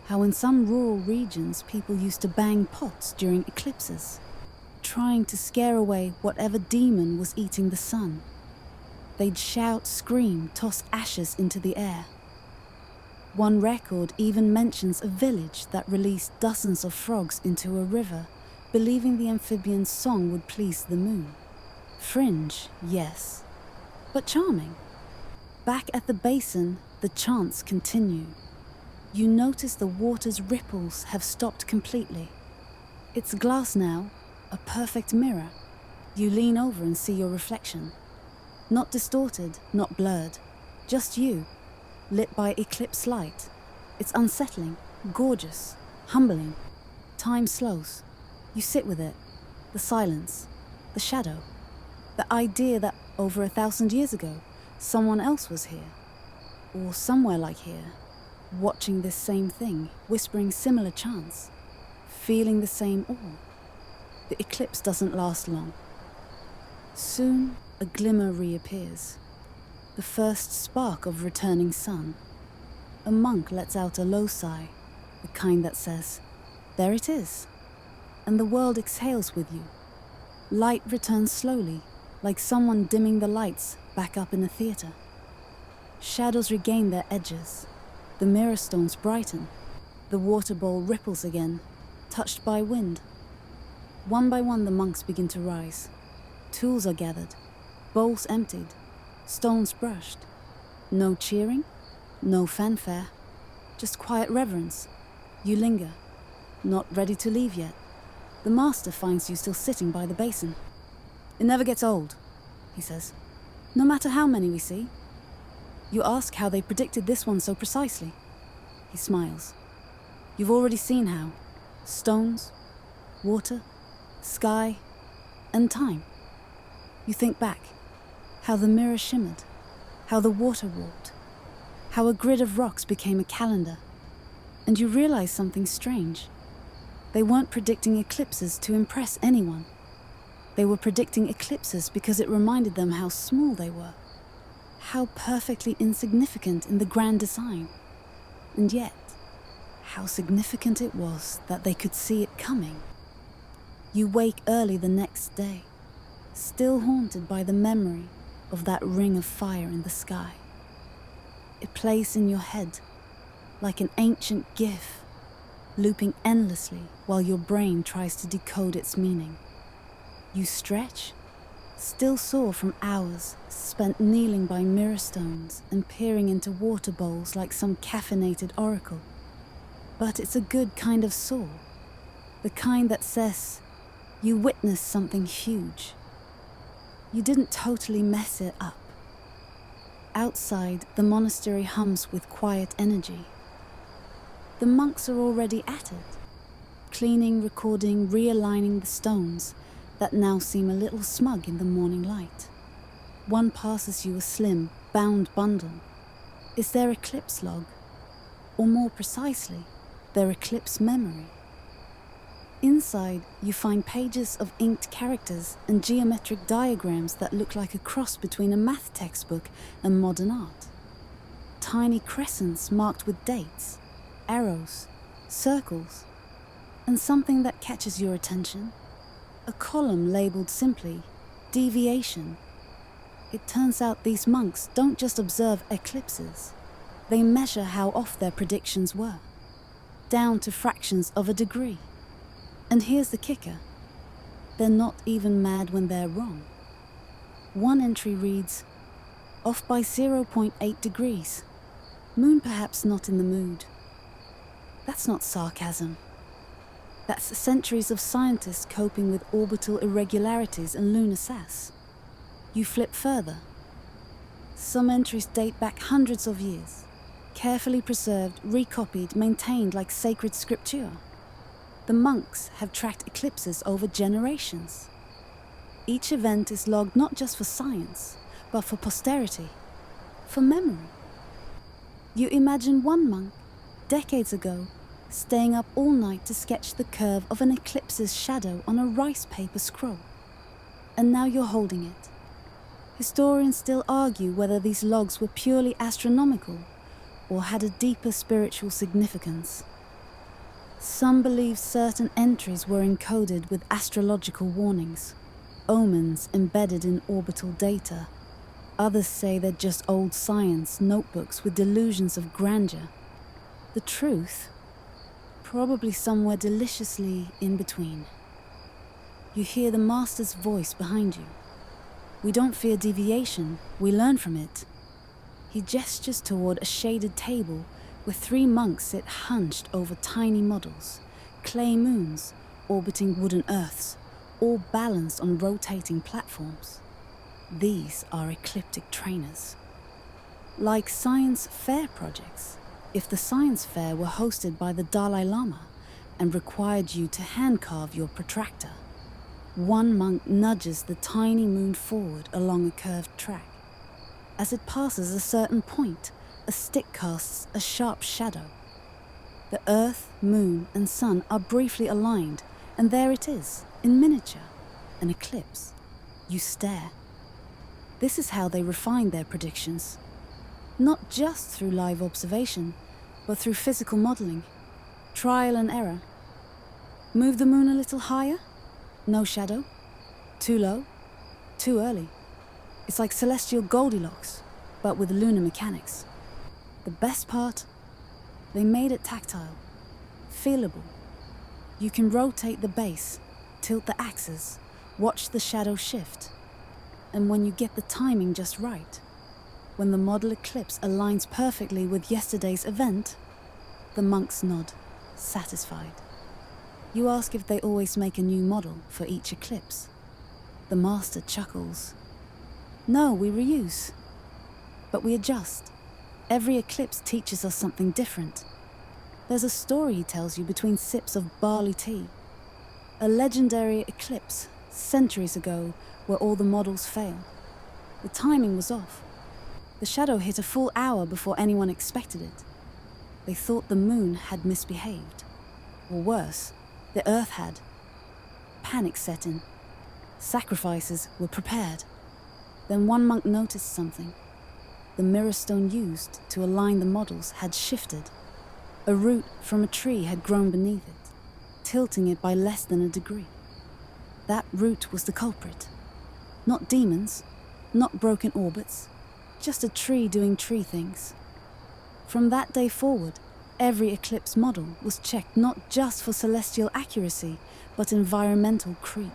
how in some rural regions people used to bang pots during eclipses, trying to scare away whatever demon was eating the sun. They'd shout, scream, toss ashes into the air. One record even mentions a village that released dozens of frogs into a river, believing the amphibian's song would please the moon. Fringe, yes, but charming. Back at the basin, the chants continue. You notice the water's ripples have stopped completely. It's glass now, a perfect mirror. You lean over and see your reflection. Not distorted, not blurred, just you, lit by eclipse light. It's unsettling, gorgeous, humbling. Time slows. You sit with it, the silence, the shadow, the idea that over 1,000 years ago, someone else was here, or somewhere like here, watching this same thing, whispering similar chants, feeling the same awe. The eclipse doesn't last long. Soon, a glimmer reappears, the first spark of returning sun. A monk lets out a low sigh, the kind that says, "There it is," and the world exhales with you. Light returns slowly, like someone dimming the lights back up in a theater. Shadows regain their edges. The mirror stones brighten. The water bowl ripples again, touched by wind. One by one the monks begin to rise. Tools are gathered, bowls emptied, stones brushed. No cheering, no fanfare, just quiet reverence. You linger, not ready to leave yet. The master finds you still sitting by the basin. "It never gets old," he says, "no matter how many we see." You ask how they predicted this one so precisely. He smiles. "You've already seen how. Stones, water, sky, and time." You think back, how the mirror shimmered, how the water walked, how a grid of rocks became a calendar, and you realize something strange. They weren't predicting eclipses to impress anyone. They were predicting eclipses because it reminded them how small they were, how perfectly insignificant in the grand design, and yet, how significant it was that they could see it coming. You wake early the next day, still haunted by the memory of that ring of fire in the sky. It plays in your head like an ancient GIF, looping endlessly while your brain tries to decode its meaning. You stretch, still sore from hours spent kneeling by mirror stones and peering into water bowls like some caffeinated oracle. But it's a good kind of sore, the kind that says you witnessed something huge. You didn't totally mess it up. Outside, the monastery hums with quiet energy. The monks are already at it, cleaning, recording, realigning the stones that now seem a little smug in the morning light. One passes you a slim, bound bundle, is their eclipse log, or more precisely, their eclipse memory. Inside, you find pages of inked characters and geometric diagrams that look like a cross between a math textbook and modern art. Tiny crescents marked with dates, arrows, circles, and something that catches your attention, a column labeled simply deviation. It turns out these monks don't just observe eclipses, they measure how off their predictions were, down to fractions of a degree. And here's the kicker, they're not even mad when they're wrong. One entry reads, off by 0.8 degrees, moon perhaps not in the mood. That's not sarcasm. That's centuries of scientists coping with orbital irregularities and lunar sass. You flip further. Some entries date back hundreds of years, carefully preserved, recopied, maintained like sacred scripture. The monks have tracked eclipses over generations. Each event is logged not just for science, but for posterity, for memory. You imagine one monk, decades ago, staying up all night to sketch the curve of an eclipse's shadow on a rice paper scroll. And now you're holding it. Historians still argue whether these logs were purely astronomical or had a deeper spiritual significance. Some believe certain entries were encoded with astrological warnings, omens embedded in orbital data. Others say they're just old science notebooks with delusions of grandeur. The truth? Probably somewhere deliciously in between. You hear the master's voice behind you. We don't fear deviation, we learn from it. He gestures toward a shaded table where 3 monks sit hunched over tiny models, clay moons orbiting wooden earths, all balanced on rotating platforms. These are ecliptic trainers. Like science fair projects, if the science fair were hosted by the Dalai Lama and required you to hand-carve your protractor, one monk nudges the tiny moon forward along a curved track. As it passes a certain point, a stick casts a sharp shadow. The earth, moon, and sun are briefly aligned, and there it is, in miniature, an eclipse. You stare. This is how they refine their predictions. Not just through live observation, but through physical modeling, trial and error. Move the moon a little higher? No shadow. Too low? Too early. It's like celestial Goldilocks, but with lunar mechanics. The best part? They made it tactile, feelable. You can rotate the base, tilt the axis, watch the shadow shift. And when you get the timing just right, when the model eclipse aligns perfectly with yesterday's event, the monks nod, satisfied. You ask if they always make a new model for each eclipse. The master chuckles. No, we reuse. But we adjust. Every eclipse teaches us something different. There's a story he tells you between sips of barley tea. A legendary eclipse, centuries ago, where all the models fail. The timing was off. The shadow hit a full hour before anyone expected it. They thought the moon had misbehaved. Or worse, the earth had. Panic set in. Sacrifices were prepared. Then one monk noticed something. The mirror stone used to align the models had shifted. A root from a tree had grown beneath it, tilting it by less than a degree. That root was the culprit. Not demons, not broken orbits, just a tree doing tree things. From that day forward, every eclipse model was checked not just for celestial accuracy, but environmental creep.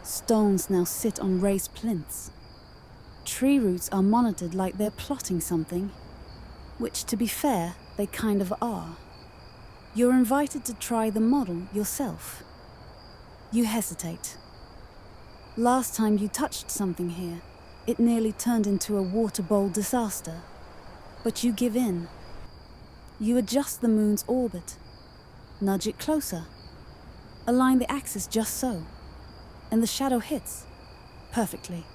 Stones now sit on raised plinths. Tree roots are monitored like they're plotting something, which, to be fair, they kind of are. You're invited to try the model yourself. You hesitate. Last time you touched something here, it nearly turned into a water bowl disaster. But you give in. You adjust the moon's orbit, nudge it closer, align the axis just so, and the shadow hits perfectly.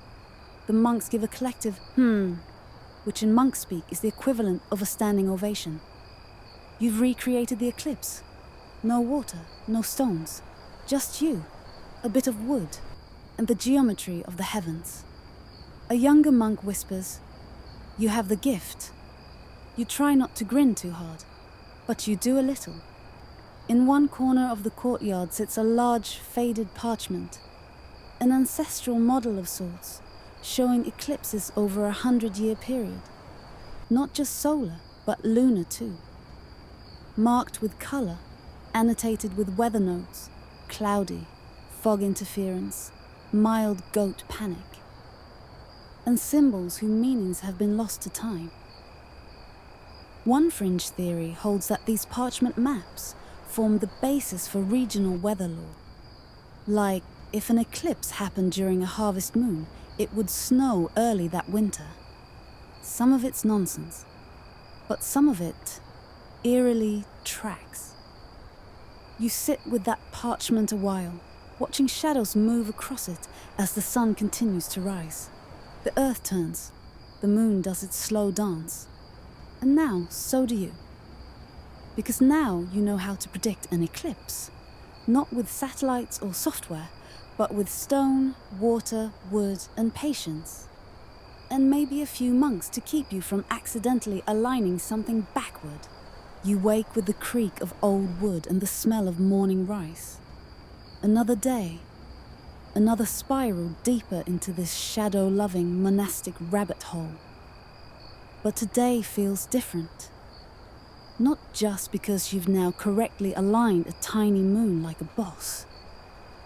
The monks give a collective, which in monk speak is the equivalent of a standing ovation. You've recreated the eclipse. No water, no stones, just you, a bit of wood, and the geometry of the heavens. A younger monk whispers, "You have the gift." You try not to grin too hard, but you do a little. In one corner of the courtyard sits a large, faded parchment, an ancestral model of sorts, showing eclipses over a 100-year period. Not just solar, but lunar too. Marked with color, annotated with weather notes, cloudy, fog interference, mild goat panic, and symbols whose meanings have been lost to time. One fringe theory holds that these parchment maps form the basis for regional weather lore. Like, if an eclipse happened during a harvest moon, it would snow early that winter. Some of it's nonsense, but some of it eerily tracks. You sit with that parchment a while, watching shadows move across it as the sun continues to rise. The earth turns, the moon does its slow dance, and now so do you. Because now you know how to predict an eclipse, not with satellites or software, but with stone, water, wood, and patience. And maybe a few monks to keep you from accidentally aligning something backward. You wake with the creak of old wood and the smell of morning rice. Another day, another spiral deeper into this shadow-loving monastic rabbit hole. But today feels different. Not just because you've now correctly aligned a tiny moon like a boss,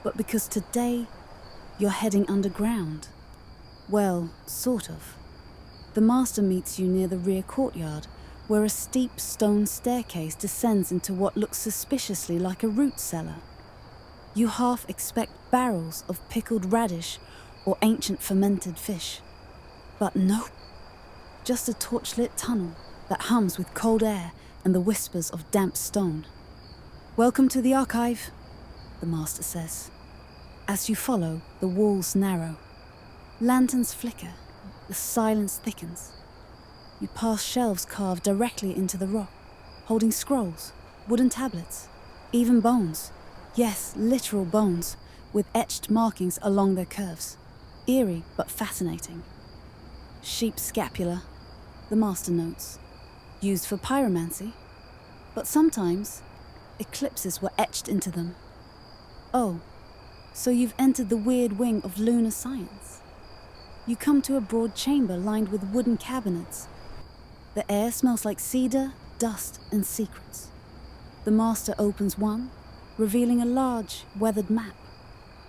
but because today you're heading underground. Well, sort of. The master meets you near the rear courtyard, where a steep stone staircase descends into what looks suspiciously like a root cellar. You half expect barrels of pickled radish or ancient fermented fish. But nope. Just a torchlit tunnel that hums with cold air and the whispers of damp stone. "Welcome to the archive," the master says. As you follow, the walls narrow. Lanterns flicker, the silence thickens. You pass shelves carved directly into the rock, holding scrolls, wooden tablets, even bones. Yes, literal bones, with etched markings along their curves. Eerie but fascinating. Sheep scapula, the master notes, used for pyromancy, but sometimes eclipses were etched into them. Oh, so you've entered the weird wing of lunar science. You come to a broad chamber lined with wooden cabinets. The air smells like cedar, dust, and secrets. The master opens one, revealing a large, weathered map,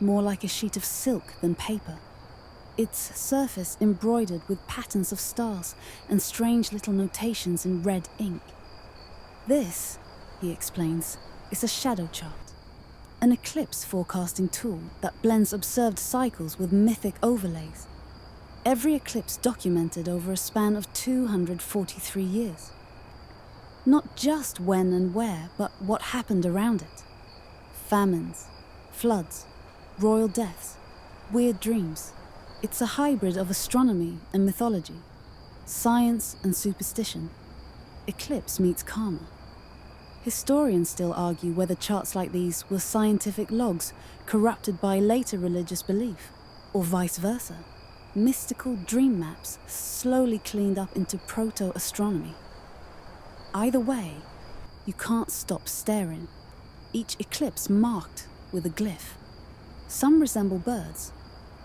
more like a sheet of silk than paper. Its surface embroidered with patterns of stars and strange little notations in red ink. This, he explains, is a shadow chart, an eclipse forecasting tool that blends observed cycles with mythic overlays. Every eclipse documented over a span of 243 years. Not just when and where, but what happened around it. Famines, floods, royal deaths, weird dreams. It's a hybrid of astronomy and mythology, science and superstition. Eclipse meets karma. Historians still argue whether charts like these were scientific logs corrupted by later religious belief, or vice versa. Mystical dream maps slowly cleaned up into proto-astronomy. Either way, you can't stop staring. Each eclipse marked with a glyph. Some resemble birds,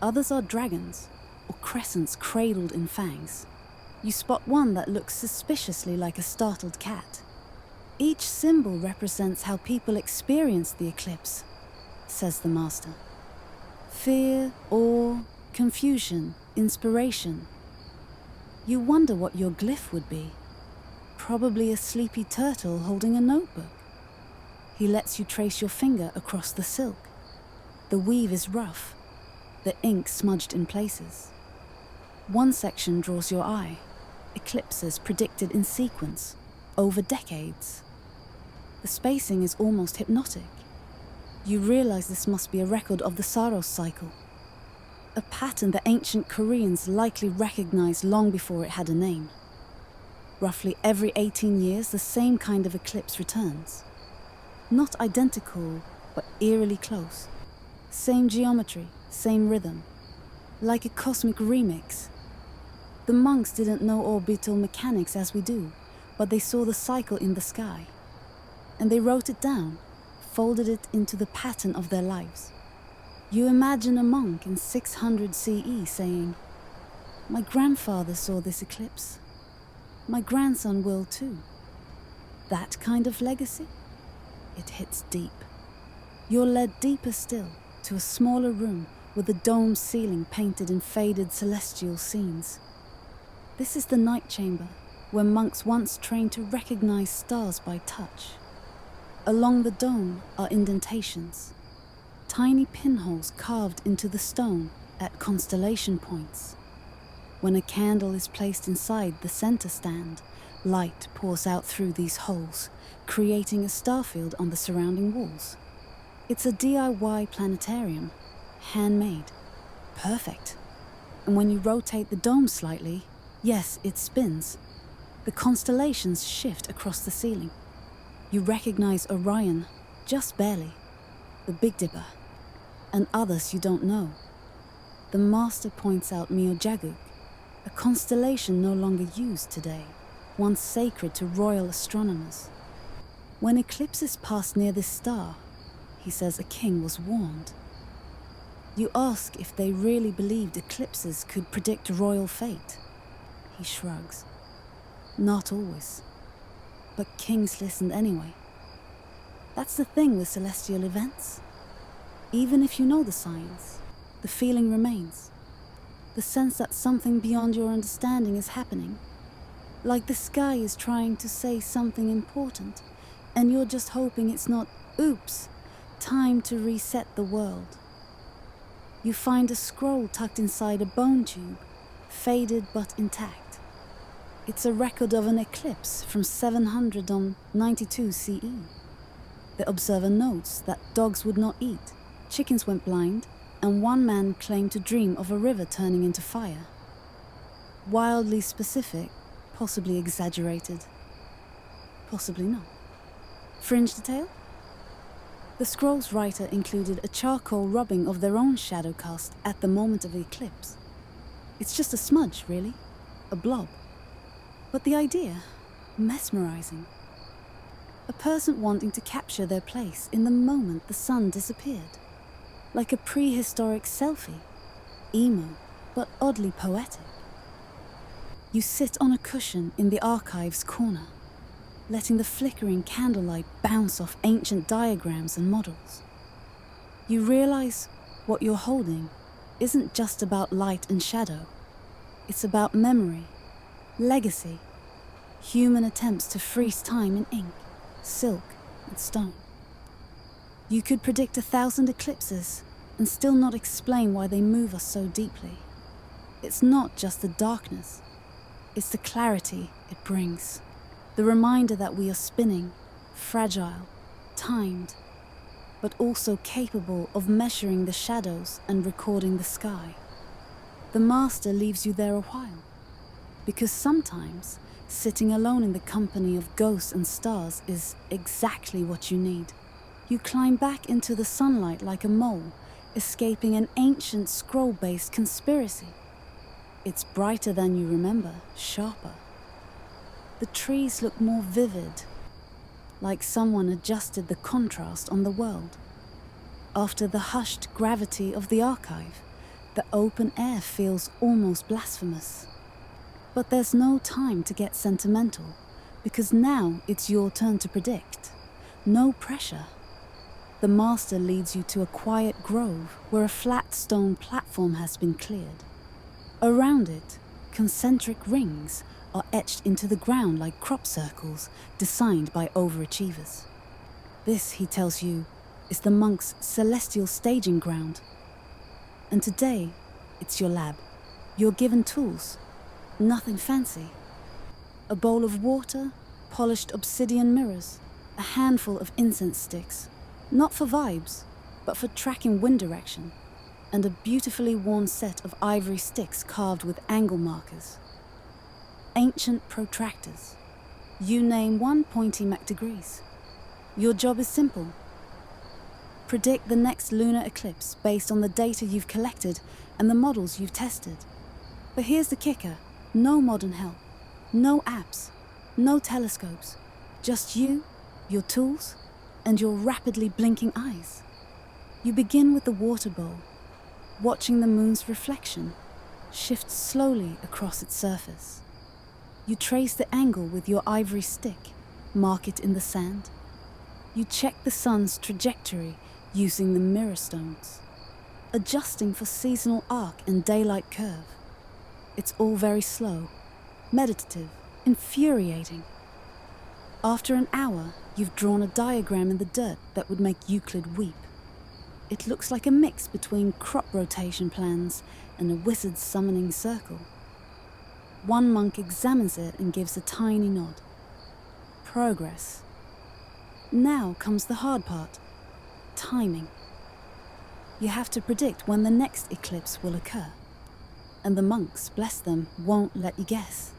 others are dragons, or crescents cradled in fangs. You spot one that looks suspiciously like a startled cat. Each symbol represents how people experience the eclipse, says the master. Fear, awe, confusion, inspiration. You wonder what your glyph would be. Probably a sleepy turtle holding a notebook. He lets you trace your finger across the silk. The weave is rough, the ink smudged in places. One section draws your eye, eclipses predicted in sequence, over decades. The spacing is almost hypnotic. You realize this must be a record of the Saros cycle. A pattern the ancient Koreans likely recognized long before it had a name. Roughly every 18 years, the same kind of eclipse returns. Not identical, but eerily close. Same geometry, same rhythm. Like a cosmic remix. The monks didn't know orbital mechanics as we do, but they saw the cycle in the sky. And they wrote it down, folded it into the pattern of their lives. You imagine a monk in 600 CE saying, "My grandfather saw this eclipse. My grandson will too." That kind of legacy? It hits deep. You're led deeper still to a smaller room with a domed ceiling painted in faded celestial scenes. This is the night chamber where monks once trained to recognize stars by touch. Along the dome are indentations, tiny pinholes carved into the stone at constellation points. When a candle is placed inside the center stand, light pours out through these holes, creating a starfield on the surrounding walls. It's a DIY planetarium, handmade, perfect. And when you rotate the dome slightly, yes, it spins. The constellations shift across the ceiling. You recognize Orion, just barely, the Big Dipper, and others you don't know. The master points out Myojagguk, a constellation no longer used today, once sacred to royal astronomers. When eclipses pass near this star, he says a king was warned. You ask if they really believed eclipses could predict royal fate. He shrugs. Not always. But kings listened anyway. That's the thing with celestial events. Even if you know the science, the feeling remains. The sense that something beyond your understanding is happening. Like the sky is trying to say something important, and you're just hoping it's not, oops, time to reset the world. You find a scroll tucked inside a bone tube, faded but intact. It's a record of an eclipse from 792 CE. The observer notes that dogs would not eat, chickens went blind, and one man claimed to dream of a river turning into fire. Wildly specific, possibly exaggerated. Possibly not. Fringe detail? The scroll's writer included a charcoal rubbing of their own shadow cast at the moment of the eclipse. It's just a smudge, really. A blob. But the idea, mesmerizing. A person wanting to capture their place in the moment the sun disappeared. Like a prehistoric selfie. Emo, but oddly poetic. You sit on a cushion in the archive's corner, letting the flickering candlelight bounce off ancient diagrams and models. You realize what you're holding isn't just about light and shadow. It's about memory, legacy, human attempts to freeze time in ink, silk, and stone. You could predict 1,000 eclipses and still not explain why they move us so deeply. It's not just the darkness, it's the clarity it brings. The reminder that we are spinning, fragile, timed, but also capable of measuring the shadows and recording the sky. The master leaves you there a while, because sometimes sitting alone in the company of ghosts and stars is exactly what you need. You climb back into the sunlight like a mole, escaping an ancient scroll-based conspiracy. It's brighter than you remember, sharper. The trees look more vivid, like someone adjusted the contrast on the world. After the hushed gravity of the archive, the open air feels almost blasphemous. But there's no time to get sentimental, because now it's your turn to predict. No pressure. The master leads you to a quiet grove where a flat stone platform has been cleared. Around it, concentric rings are etched into the ground like crop circles designed by overachievers. This, he tells you, is the monk's celestial staging ground. And today, it's your lab. You're given tools, nothing fancy. A bowl of water, polished obsidian mirrors, a handful of incense sticks. Not for vibes, but for tracking wind direction. and a beautifully worn set of ivory sticks carved with angle markers. Ancient protractors. You name one pointy degrees. Your job is simple. Predict the next lunar eclipse based on the data you've collected and the models you've tested. But here's the kicker. No modern help. No apps. No telescopes. Just you, your tools, and your rapidly blinking eyes. You begin with the water bowl, watching the moon's reflection shift slowly across its surface. You trace the angle with your ivory stick, mark it in the sand. You check the sun's trajectory using the mirror stones, adjusting for seasonal arc and daylight curve. It's all very slow, meditative, infuriating. After an hour, you've drawn a diagram in the dirt that would make Euclid weep. It looks like a mix between crop rotation plans and a wizard's summoning circle. One monk examines it and gives a tiny nod. Progress. Now comes the hard part. Timing. You have to predict when the next eclipse will occur. And the monks, bless them, won't let you guess.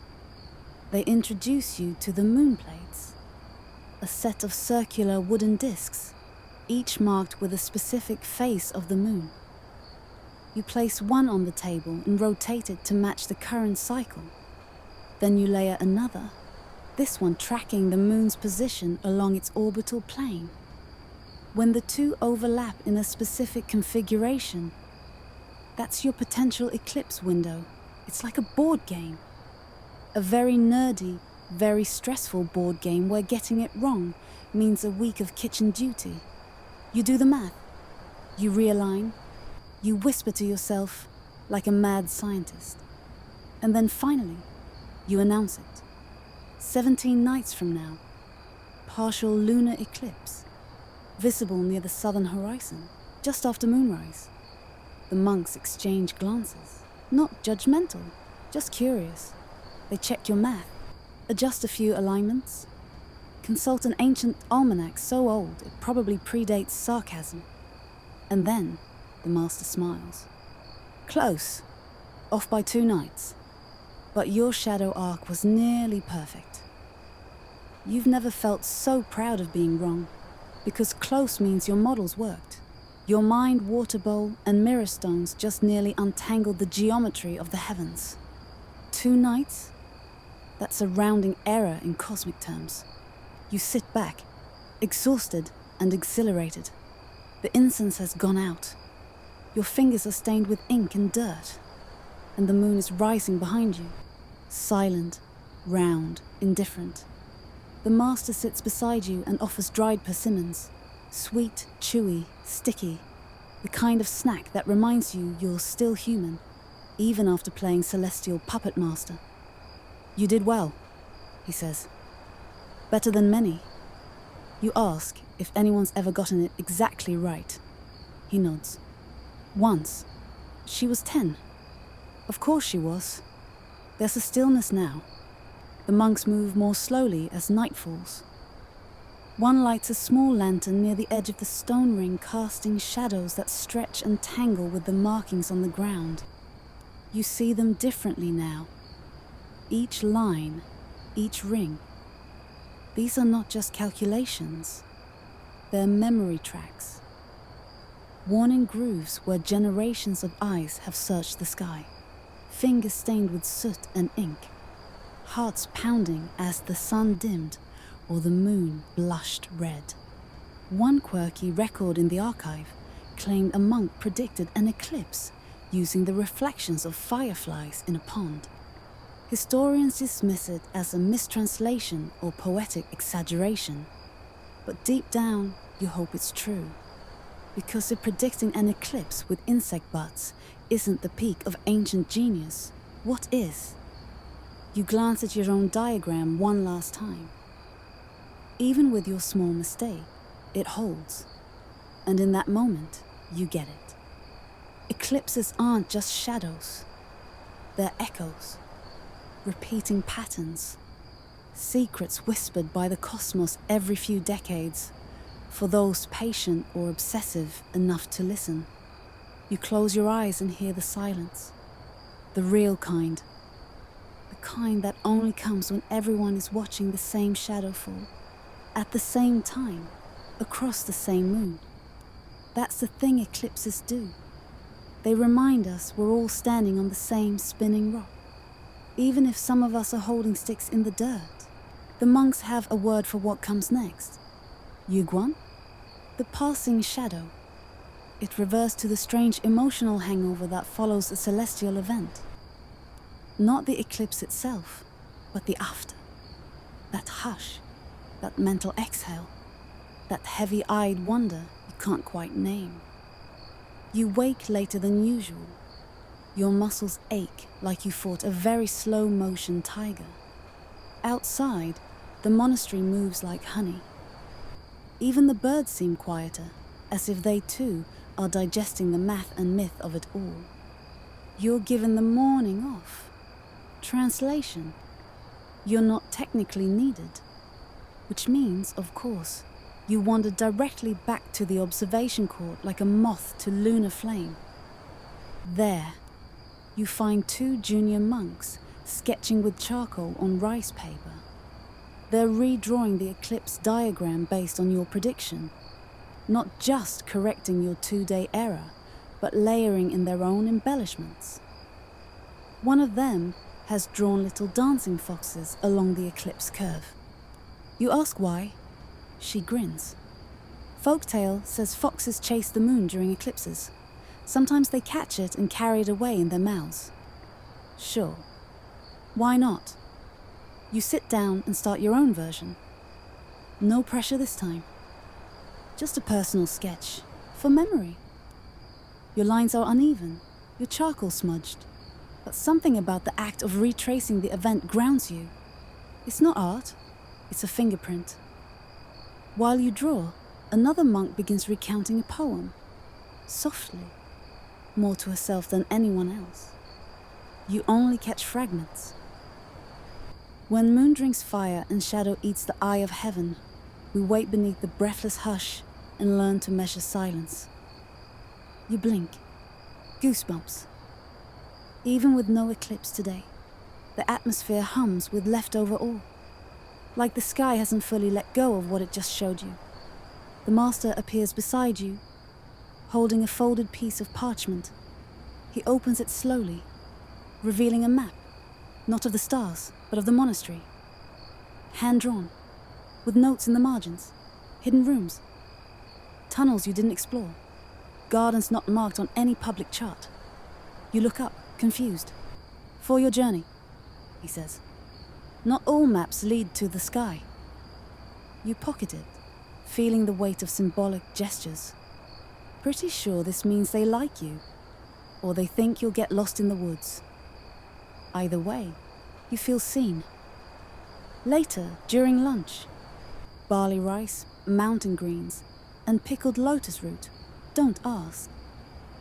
They introduce you to the moon plates, a set of circular wooden discs, each marked with a specific face of the moon. You place one on the table and rotate it to match the current cycle. Then you layer another, this one tracking the moon's position along its orbital plane. When the two overlap in a specific configuration, that's your potential eclipse window. It's like a board game. A very nerdy, very stressful board game where getting it wrong means a week of kitchen duty. You do the math. You realign. You whisper to yourself like a mad scientist. And then finally, you announce it. 17 nights from now, partial lunar eclipse, visible near the southern horizon, just after moonrise. The monks exchange glances, not judgmental, just curious. They check your math, adjust a few alignments, consult an ancient almanac so old it probably predates sarcasm. And then the master smiles. Close, off by 2 nights. But your shadow arc was nearly perfect. You've never felt so proud of being wrong, because close means your models worked. Your mind, water bowl, and mirror stones just nearly untangled the geometry of the heavens. 2 nights? That's a rounding error in cosmic terms. You sit back, exhausted and exhilarated. The incense has gone out. Your fingers are stained with ink and dirt, and the moon is rising behind you, silent, round, indifferent. The master sits beside you and offers dried persimmons, sweet, chewy, sticky, the kind of snack that reminds you you're still human, even after playing celestial puppet master. You did well, he says. Better than many. You ask if anyone's ever gotten it exactly right. He nods. Once. She was 10. Of course she was. There's a stillness now. The monks move more slowly as night falls. One lights a small lantern near the edge of the stone ring, casting shadows that stretch and tangle with the markings on the ground. You see them differently now. Each line, each ring. These are not just calculations. They're memory tracks. Worn in grooves where generations of eyes have searched the sky. Fingers stained with soot and ink. Hearts pounding as the sun dimmed or the moon blushed red. One quirky record in the archive claimed a monk predicted an eclipse using the reflections of fireflies in a pond. Historians dismiss it as a mistranslation or poetic exaggeration, but deep down you hope it's true. Because if predicting an eclipse with insect butts isn't the peak of ancient genius, what is? You glance at your own diagram one last time. Even with your small mistake, it holds. And in that moment, you get it. Eclipses aren't just shadows. They're echoes, repeating patterns, secrets whispered by the cosmos every few decades, for those patient or obsessive enough to listen. You close your eyes and hear the silence. The real kind. The kind that only comes when everyone is watching the same shadow fall, at the same time, across the same moon. That's the thing eclipses do. They remind us we're all standing on the same spinning rock, even if some of us are holding sticks in the dirt. The monks have a word for what comes next. Yuguan? The passing shadow. It refers to the strange emotional hangover that follows a celestial event. Not the eclipse itself, but the after. That hush, that mental exhale, that heavy-eyed wonder you can't quite name. You wake later than usual. Your muscles ache like you fought a very slow-motion tiger. Outside, the monastery moves like honey. Even the birds seem quieter, as if they too are digesting the math and myth of it all. You're given the morning off. Translation: you're not technically needed. Which means, of course, you wander directly back to the observation court like a moth to lunar flame. There, you find 2 junior monks sketching with charcoal on rice paper. They're redrawing the eclipse diagram based on your prediction, not just correcting your 2-day error, but layering in their own embellishments. One of them has drawn little dancing foxes along the eclipse curve. You ask why? She grins. Folktale says foxes chase the moon during eclipses. Sometimes they catch it and carry it away in their mouths. Sure. Why not? You sit down and start your own version. No pressure this time. Just a personal sketch, for memory. Your lines are uneven, your charcoal smudged, but something about the act of retracing the event grounds you. It's not art, it's a fingerprint. While you draw, another monk begins recounting a poem, softly, more to herself than anyone else. You only catch fragments. When moon drinks fire and shadow eats the eye of heaven, we wait beneath the breathless hush and learn to measure silence. You blink. Goosebumps. Even with no eclipse today, the atmosphere hums with leftover awe. Like the sky hasn't fully let go of what it just showed you. The master appears beside you, holding a folded piece of parchment. He opens it slowly, revealing a map, not of the stars, but of the monastery. Hand-drawn, with notes in the margins, hidden rooms, tunnels you didn't explore, gardens not marked on any public chart. You look up, confused. For your journey, he says. Not all maps lead to the sky. You pocket it, feeling the weight of symbolic gestures. Pretty sure this means they like you, or they think you'll get lost in the woods. Either way, you feel seen. Later, during lunch, barley rice, mountain greens, and pickled lotus root. Don't ask.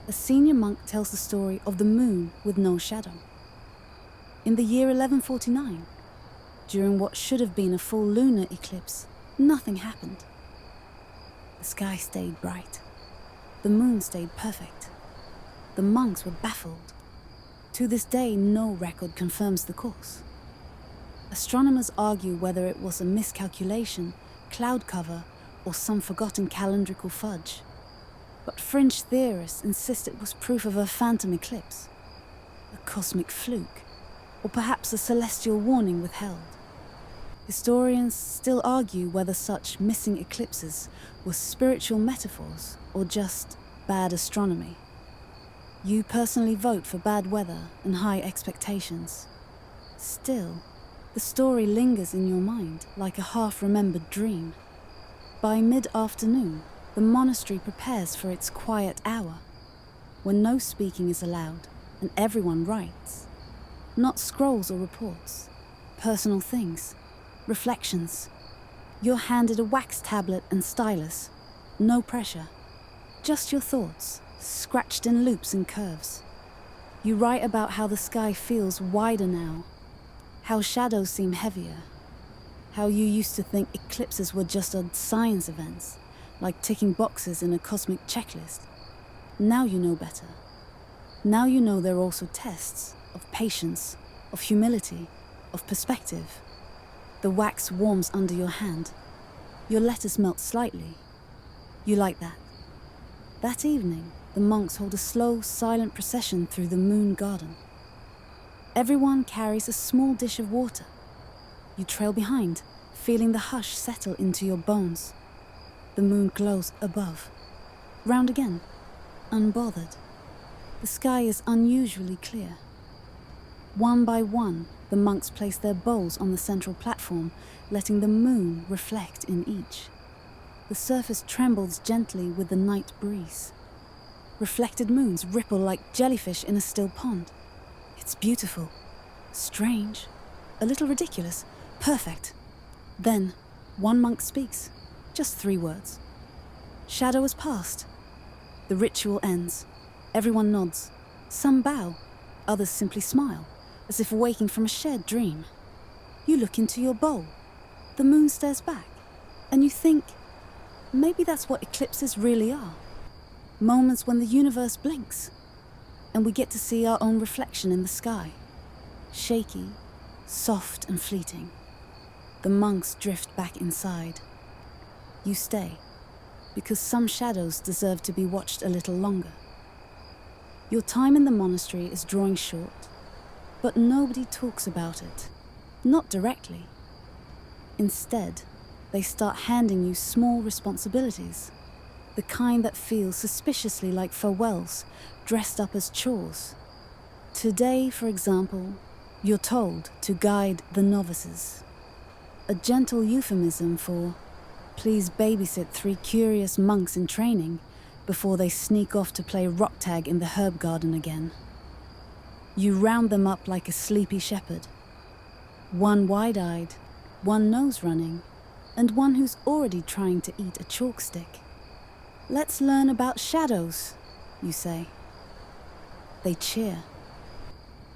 A senior monk tells the story of the moon with no shadow. In the year 1149, during what should have been a full lunar eclipse, nothing happened. The sky stayed bright. The moon stayed perfect. The monks were baffled. To this day, no record confirms the cause. Astronomers argue whether it was a miscalculation, cloud cover, or some forgotten calendrical fudge. But fringe theorists insist it was proof of a phantom eclipse, a cosmic fluke, or perhaps a celestial warning withheld. Historians still argue whether such missing eclipses were spiritual metaphors or just bad astronomy. You personally vote for bad weather and high expectations. Still, the story lingers in your mind like a half-remembered dream. By mid-afternoon, the monastery prepares for its quiet hour, when no speaking is allowed and everyone writes. Not scrolls or reports, personal things, reflections. You're handed a wax tablet and stylus, no pressure, just your thoughts, scratched in loops and curves. You write about how the sky feels wider now, how shadows seem heavier, how you used to think eclipses were just odd science events, like ticking boxes in a cosmic checklist. Now you know better. Now you know they're also tests of patience, of humility, of perspective. The wax warms under your hand. Your lettuce melts slightly. You like that. That evening, the monks hold a slow, silent procession through the moon garden. Everyone carries a small dish of water. You trail behind, feeling the hush settle into your bones. The moon glows above. Round again, unbothered. The sky is unusually clear. One by one, the monks place their bowls on the central platform, letting the moon reflect in each. The surface trembles gently with the night breeze. Reflected moons ripple like jellyfish in a still pond. It's beautiful, strange, a little ridiculous, perfect. Then, one monk speaks, just 3 words. Shadow has passed. The ritual ends. Everyone nods. Some bow, others simply smile, as if waking from a shared dream. You look into your bowl. The moon stares back, and you think, maybe that's what eclipses really are. Moments when the universe blinks, and we get to see our own reflection in the sky. Shaky, soft and fleeting. The monks drift back inside. You stay, because some shadows deserve to be watched a little longer. Your time in the monastery is drawing short, but nobody talks about it, not directly. Instead, they start handing you small responsibilities, the kind that feel suspiciously like farewells, dressed up as chores. Today, for example, you're told to guide the novices. A gentle euphemism for, please babysit 3 curious monks in training before they sneak off to play rock tag in the herb garden again. You round them up like a sleepy shepherd. One wide-eyed, one nose running, and one who's already trying to eat a chalk stick. Let's learn about shadows, you say. They cheer.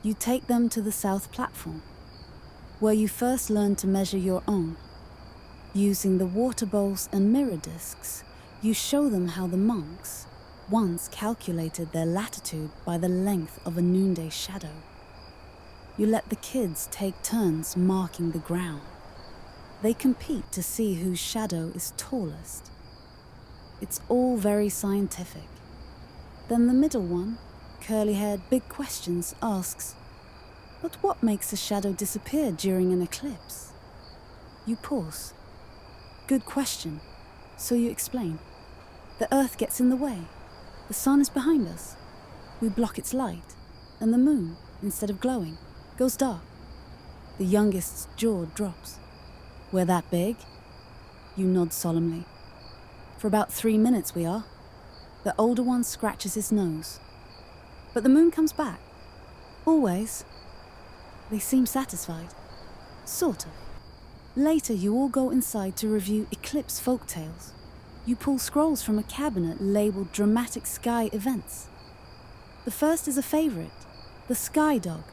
You take them to the south platform, where you first learn to measure your own. Using the water bowls and mirror discs, you show them how the monks once calculated their latitude by the length of a noonday shadow. You let the kids take turns marking the ground. They compete to see whose shadow is tallest. It's all very scientific. Then the middle one, curly-haired, big questions, asks, but what makes a shadow disappear during an eclipse? You pause. Good question. So you explain. The Earth gets in the way. The sun is behind us. We block its light, and the moon, instead of glowing, goes dark. The youngest's jaw drops. We're that big? You nod solemnly. For about 3 minutes we are. The older one scratches his nose. But the moon comes back. Always. They seem satisfied. Sort of. Later you all go inside to review Eclipse folktales. You pull scrolls from a cabinet labeled Dramatic Sky Events. The first is a favorite, the Sky Dog.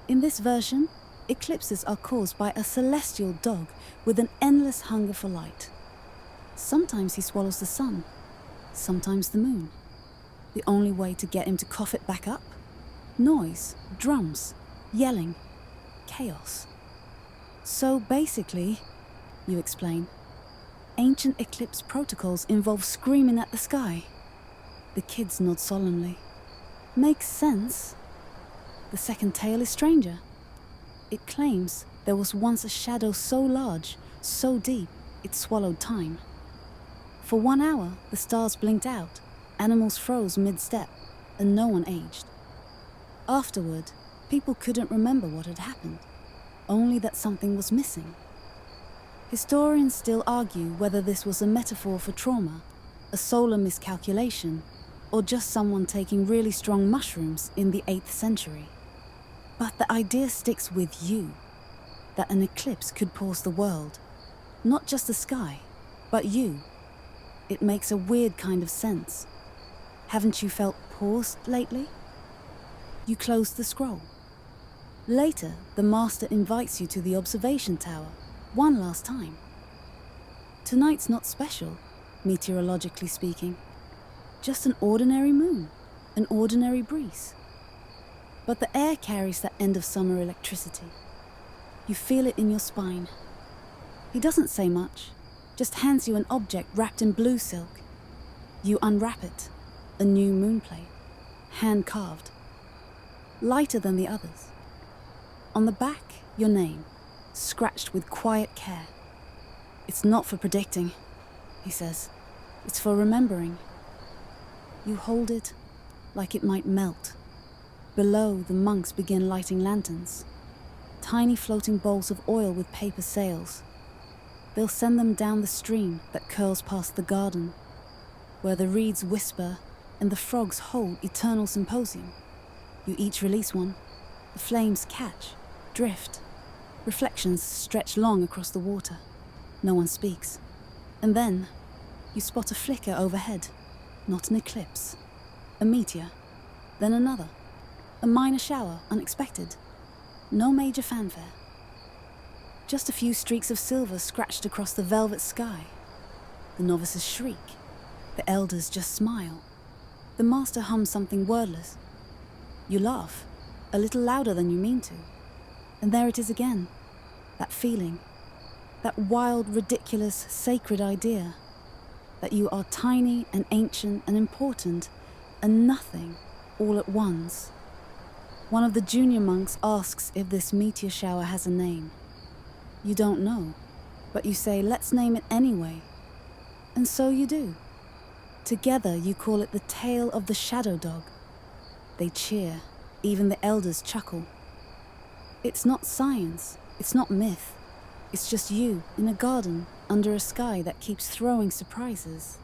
In this version, eclipses are caused by a celestial dog with an endless hunger for light. Sometimes he swallows the sun, sometimes the moon. The only way to get him to cough it back up? Noise, drums, yelling, chaos. So basically, you explain, ancient eclipse protocols involve screaming at the sky. The kids nod solemnly. Makes sense. The second tale is stranger. It claims there was once a shadow so large, so deep, it swallowed time. For 1 hour, the stars blinked out, animals froze mid-step, and no one aged. Afterward, people couldn't remember what had happened, only that something was missing. Historians still argue whether this was a metaphor for trauma, a solar miscalculation, or just someone taking really strong mushrooms in the 8th century. But the idea sticks with you, that an eclipse could pause the world, not just the sky, but you. It makes a weird kind of sense. Haven't you felt paused lately? You close the scroll. Later, the master invites you to the observation tower, one last time. Tonight's not special, meteorologically speaking. Just an ordinary moon, an ordinary breeze. But the air carries that end-of-summer electricity. You feel it in your spine. He doesn't say much, just hands you an object wrapped in blue silk. You unwrap it, a new moonplate, hand-carved, lighter than the others. On the back, your name, scratched with quiet care. It's not for predicting, he says. It's for remembering. You hold it like it might melt. Below, the monks begin lighting lanterns, tiny floating bowls of oil with paper sails. They'll send them down the stream that curls past the garden, where the reeds whisper and the frogs hold eternal symposium. You each release one. The flames catch, drift. Reflections stretch long across the water. No one speaks. And then, you spot a flicker overhead. Not an eclipse. A meteor. Then another. A minor shower, unexpected. No major fanfare. Just a few streaks of silver scratched across the velvet sky. The novices shriek. The elders just smile. The master hums something wordless. You laugh, a little louder than you mean to. And there it is again. That feeling. That wild, ridiculous, sacred idea. That you are tiny and ancient and important and nothing all at once. One of the junior monks asks if this meteor shower has a name. You don't know, but you say, let's name it anyway. And so you do. Together you call it the tale of the shadow dog. They cheer, even the elders chuckle. It's not science, it's not myth. It's just you in a garden under a sky that keeps throwing surprises.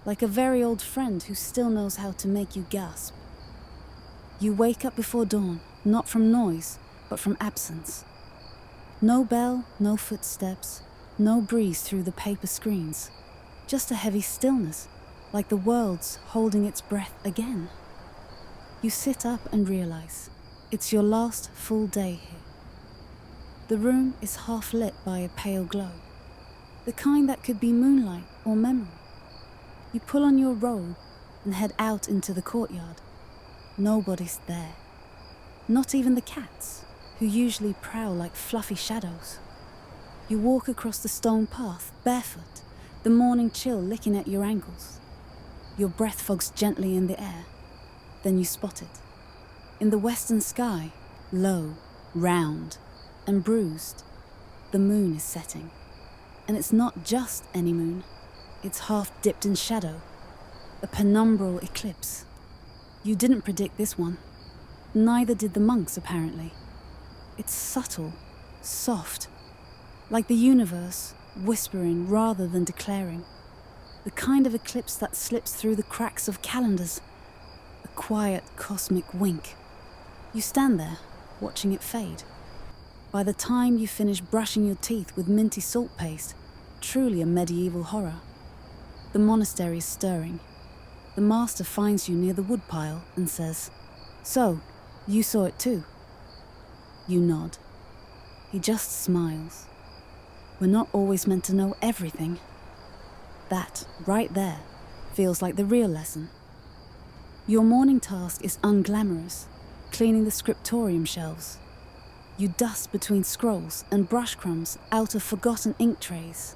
Like a very old friend who still knows how to make you gasp. You wake up before dawn, not from noise, but from absence. No bell, no footsteps, no breeze through the paper screens. Just a heavy stillness, like the world's holding its breath again. You sit up and realize it's your last full day here. The room is half lit by a pale glow, the kind that could be moonlight or memory. You pull on your robe and head out into the courtyard. Nobody's there. Not even the cats, who usually prowl like fluffy shadows. You walk across the stone path, barefoot, the morning chill licking at your ankles. Your breath fogs gently in the air. Then you spot it. In the western sky, low, round, and bruised, the moon is setting. And it's not just any moon. It's half dipped in shadow. A penumbral eclipse. You didn't predict this one. Neither did the monks, apparently. It's subtle, soft, like the universe, whispering rather than declaring. The kind of eclipse that slips through the cracks of calendars. A quiet, cosmic wink. You stand there, watching it fade. By the time you finish brushing your teeth with minty salt paste, truly a medieval horror. The monastery is stirring. The master finds you near the woodpile and says, "So, you saw it too?" You nod. He just smiles. We're not always meant to know everything. That, right there, feels like the real lesson. Your morning task is unglamorous, cleaning the scriptorium shelves. You dust between scrolls and brush crumbs out of forgotten ink trays.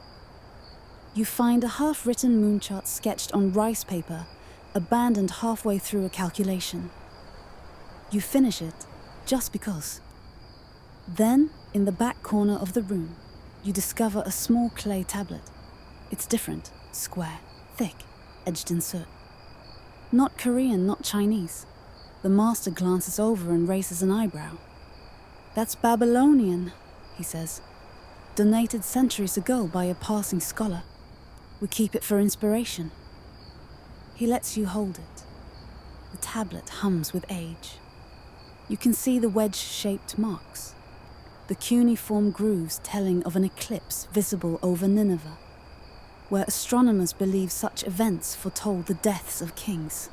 You find a half-written moon chart sketched on rice paper, abandoned halfway through a calculation. You finish it, just because. Then, in the back corner of the room, you discover a small clay tablet. It's different, square, thick, edged in soot. Not Korean, not Chinese. The master glances over and raises an eyebrow. "That's Babylonian," he says. "Donated centuries ago by a passing scholar. We keep it for inspiration." He lets you hold it. The tablet hums with age. You can see the wedge-shaped marks, the cuneiform grooves telling of an eclipse visible over Nineveh, where astronomers believe such events foretold the deaths of kings.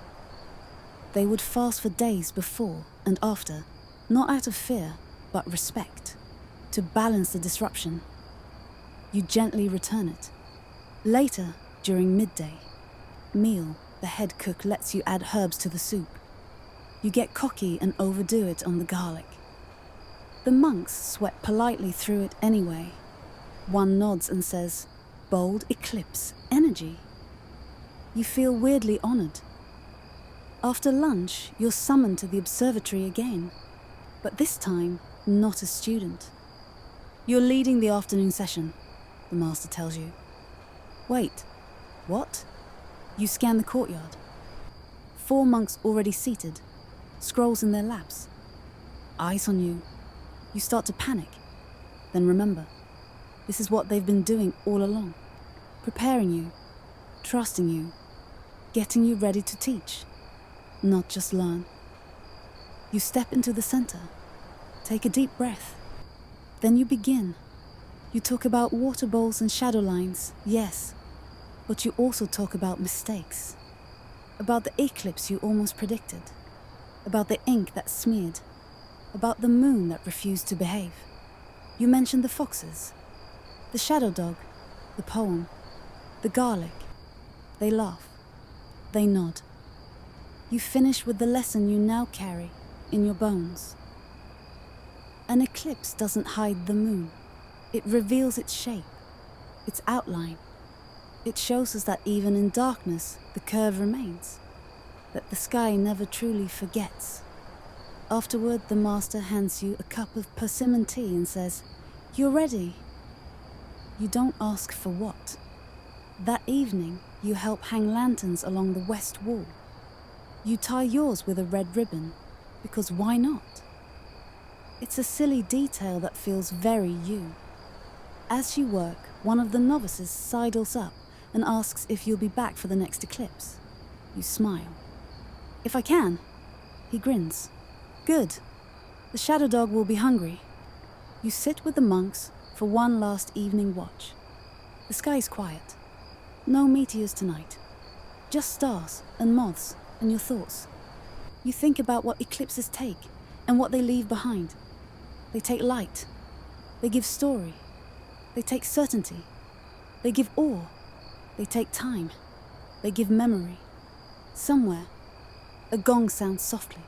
They would fast for days before and after, not out of fear, but respect, to balance the disruption. You gently return it. Later, during midday, meal, the head cook lets you add herbs to the soup, You get cocky and overdo it on the garlic. The monks sweat politely through it anyway. One nods and says, "Bold eclipse energy." You feel weirdly honored. After lunch, you're summoned to the observatory again, but this time, not a student. You're leading the afternoon session, the master tells you. Wait, what? You scan the courtyard. 4 monks already seated, scrolls in their laps. Eyes on you. You start to panic. Then remember, this is what they've been doing all along. Preparing you, trusting you, getting you ready to teach, not just learn. You step into the center, take a deep breath. Then you begin. You talk about water bowls and shadow lines, yes, but you also talk about mistakes. About the eclipse you almost predicted. About the ink that smeared. About the moon that refused to behave. You mention the foxes, the shadow dog, the poem, the garlic. They laugh. They nod. You finish with the lesson you now carry in your bones. An eclipse doesn't hide the moon. It reveals its shape, its outline. It shows us that even in darkness, the curve remains, that the sky never truly forgets. Afterward, the master hands you a cup of persimmon tea and says, "You're ready." You don't ask for what. That evening, you help hang lanterns along the west wall. You tie yours with a red ribbon, because why not? It's a silly detail that feels very you. As you work, one of the novices sidles up and asks if you'll be back for the next eclipse. You smile. "If I can." He grins. "Good. The shadow dog will be hungry." You sit with the monks for one last evening watch. The sky is quiet. No meteors tonight. Just stars and moths and your thoughts. You think about what eclipses take and what they leave behind. They take light. They give story. They take certainty. They give awe. They take time. They give memory. Somewhere, a gong sounds softly.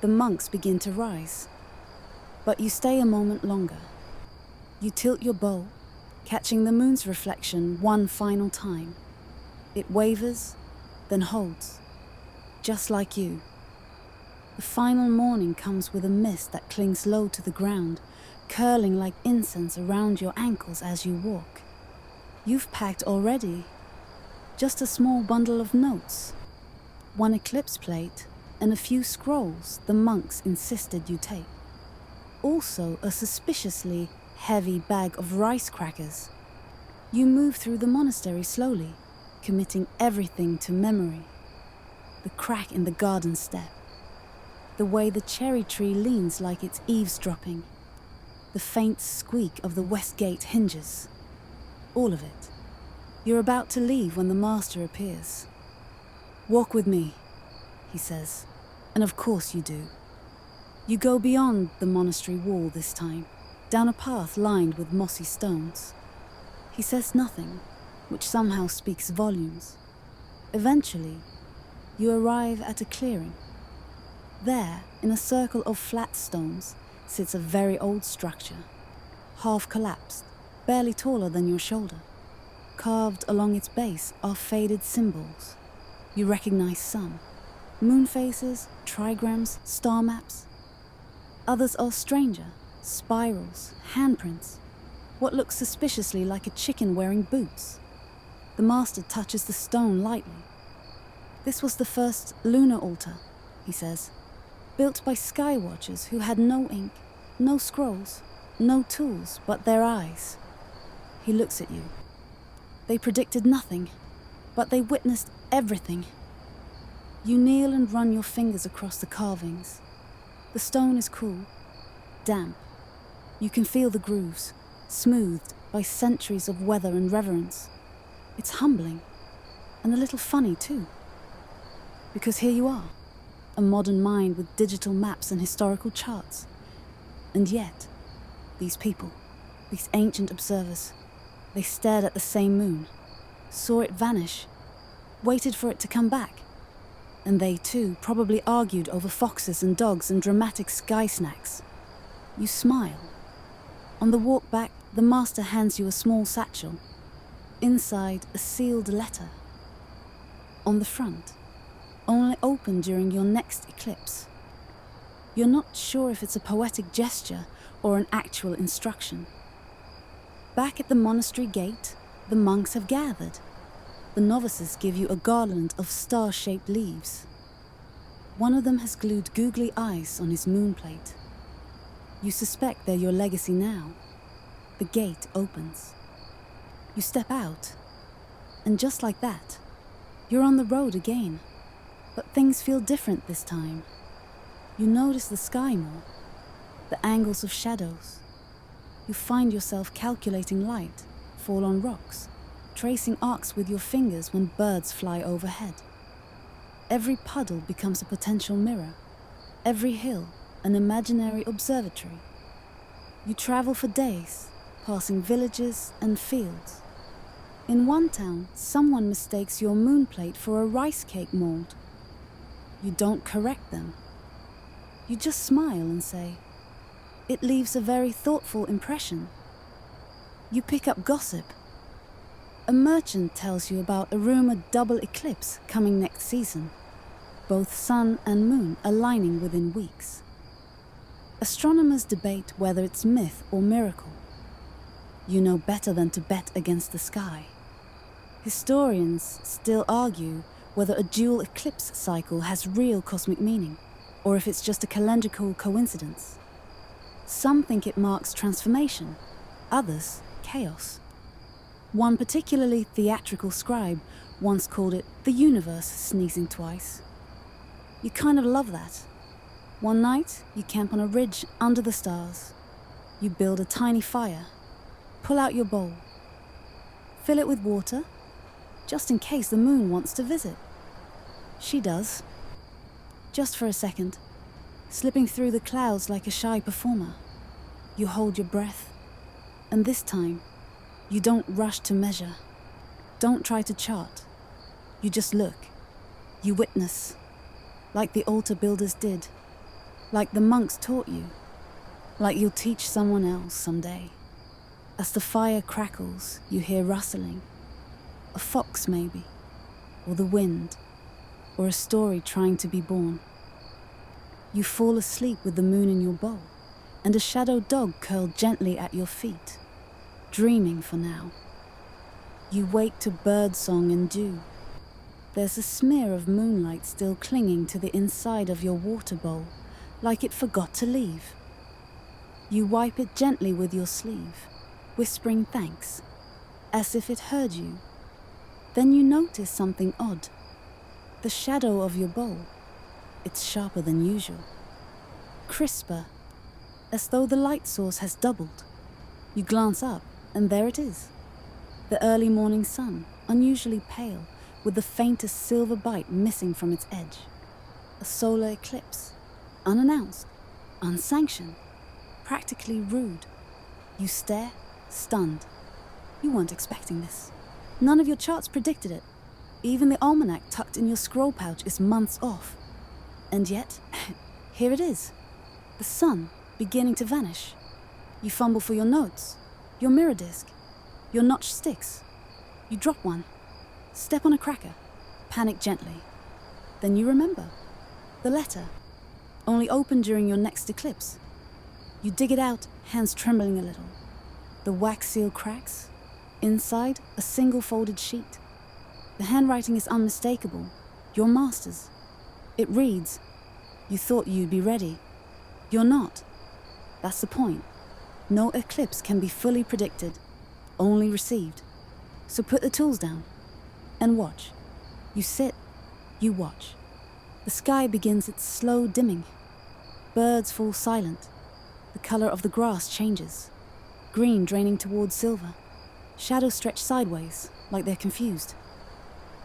The monks begin to rise. But you stay a moment longer. You tilt your bow, catching the moon's reflection one final time. It wavers, then holds, just like you. The final morning comes with a mist that clings low to the ground, curling like incense around your ankles as you walk. You've packed already. Just a small bundle of notes, one eclipse plate, and a few scrolls the monks insisted you take. Also a suspiciously heavy bag of rice crackers. You move through the monastery slowly, committing everything to memory. The crack in the garden step. The way the cherry tree leans like it's eavesdropping. The faint squeak of the west gate hinges. All of it. You're about to leave when the master appears. "Walk with me," he says, and of course you do. You go beyond the monastery wall this time, down a path lined with mossy stones. He says nothing, which somehow speaks volumes. Eventually, you arrive at a clearing. There, in a circle of flat stones, sits a very old structure, half collapsed, barely taller than your shoulder. Carved along its base are faded symbols. You recognize some. Moon faces, trigrams, star maps. Others are stranger, spirals, handprints. What looks suspiciously like a chicken wearing boots. The master touches the stone lightly. "This was the first lunar altar," he says, "built by sky watchers who had no ink, no scrolls, no tools but their eyes." He looks at you. They predicted nothing, but they witnessed everything. You kneel and run your fingers across the carvings. The stone is cool, damp. You can feel the grooves, smoothed by centuries of weather and reverence. It's humbling, and a little funny too. Because here you are, a modern mind with digital maps and historical charts. And yet, these people, these ancient observers, they stared at the same moon, saw it vanish, waited for it to come back. and they too probably argued over foxes and dogs and dramatic sky snacks. You smile. On the walk back, the master hands you a small satchel. Inside, a sealed letter. On the front, only open during your next eclipse. You're not sure if it's a poetic gesture or an actual instruction. Back at the monastery gate, the monks have gathered. The novices give you a garland of star-shaped leaves. One of them has glued googly eyes on his moonplate. You suspect they're your legacy now. The gate opens. You step out, and just like that, you're on the road again. But things feel different this time. You notice the sky more, the angles of shadows. You find yourself calculating light fall on rocks, tracing arcs with your fingers when birds fly overhead. Every puddle becomes a potential mirror, every hill an imaginary observatory. You travel for days, passing villages and fields. In one town, someone mistakes your moonplate for a rice cake mold. You don't correct them. You just smile and say, "It leaves a very thoughtful impression." You pick up gossip. A merchant tells you about a rumored double eclipse coming next season, both sun and moon aligning within weeks. Astronomers debate whether it's myth or miracle. You know better than to bet against the sky. Historians still argue whether a dual eclipse cycle has real cosmic meaning, or if it's just a calendrical coincidence. Some think it marks transformation, others chaos. One particularly theatrical scribe once called it the universe sneezing twice. You kind of love that. One night, you camp on a ridge under the stars. You build a tiny fire, pull out your bowl, fill it with water, just in case the moon wants to visit. She does. Just for a second, slipping through the clouds like a shy performer. You hold your breath, and this time, you don't rush to measure. Don't try to chart. You just look. You witness, like the altar builders did, like the monks taught you, like you'll teach someone else someday. As the fire crackles, you hear rustling. A fox maybe, or the wind, or a story trying to be born. You fall asleep with the moon in your bowl, and a shadow dog curled gently at your feet, dreaming for now. You wake to birdsong and dew. There's a smear of moonlight still clinging to the inside of your water bowl, like it forgot to leave. You wipe it gently with your sleeve, whispering thanks, as if it heard you. Then you notice something odd. The shadow of your bowl. It's sharper than usual. Crisper, as though the light source has doubled. You glance up, and there it is. The early morning sun, unusually pale, with the faintest silver bite missing from its edge. A solar eclipse, unannounced, unsanctioned, practically rude. You stare, stunned. You weren't expecting this. None of your charts predicted it. Even the almanac tucked in your scroll pouch is months off. And yet, here it is. The sun beginning to vanish. You fumble for your notes, your mirror disc, your notched sticks. You drop one, step on a cracker, panic gently. Then you remember. The letter, only open during your next eclipse. You dig it out, hands trembling a little. The wax seal cracks. Inside, a single folded sheet. The handwriting is unmistakable, your master's. It reads, "You thought you'd be ready. You're not. That's the point. No eclipse can be fully predicted, only received. So put the tools down and watch." You sit, you watch. The sky begins its slow dimming. Birds fall silent. The color of the grass changes, green draining towards silver. Shadows stretch sideways, like they're confused.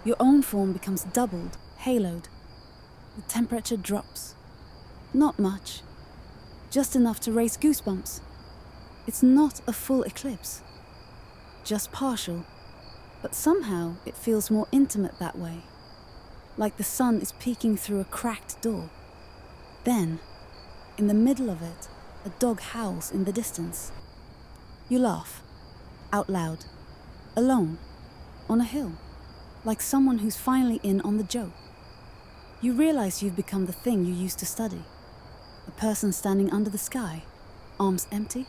Your own form becomes doubled, haloed. The temperature drops. Not much. Just enough to raise goosebumps. It's not a full eclipse. Just partial. But somehow it feels more intimate that way. like the sun is peeking through a cracked door. Then, in the middle of it, a dog howls in the distance. You laugh, out loud, alone, on a hill, like someone who's finally in on the joke. You realize you've become the thing you used to study. A person standing under the sky, arms empty,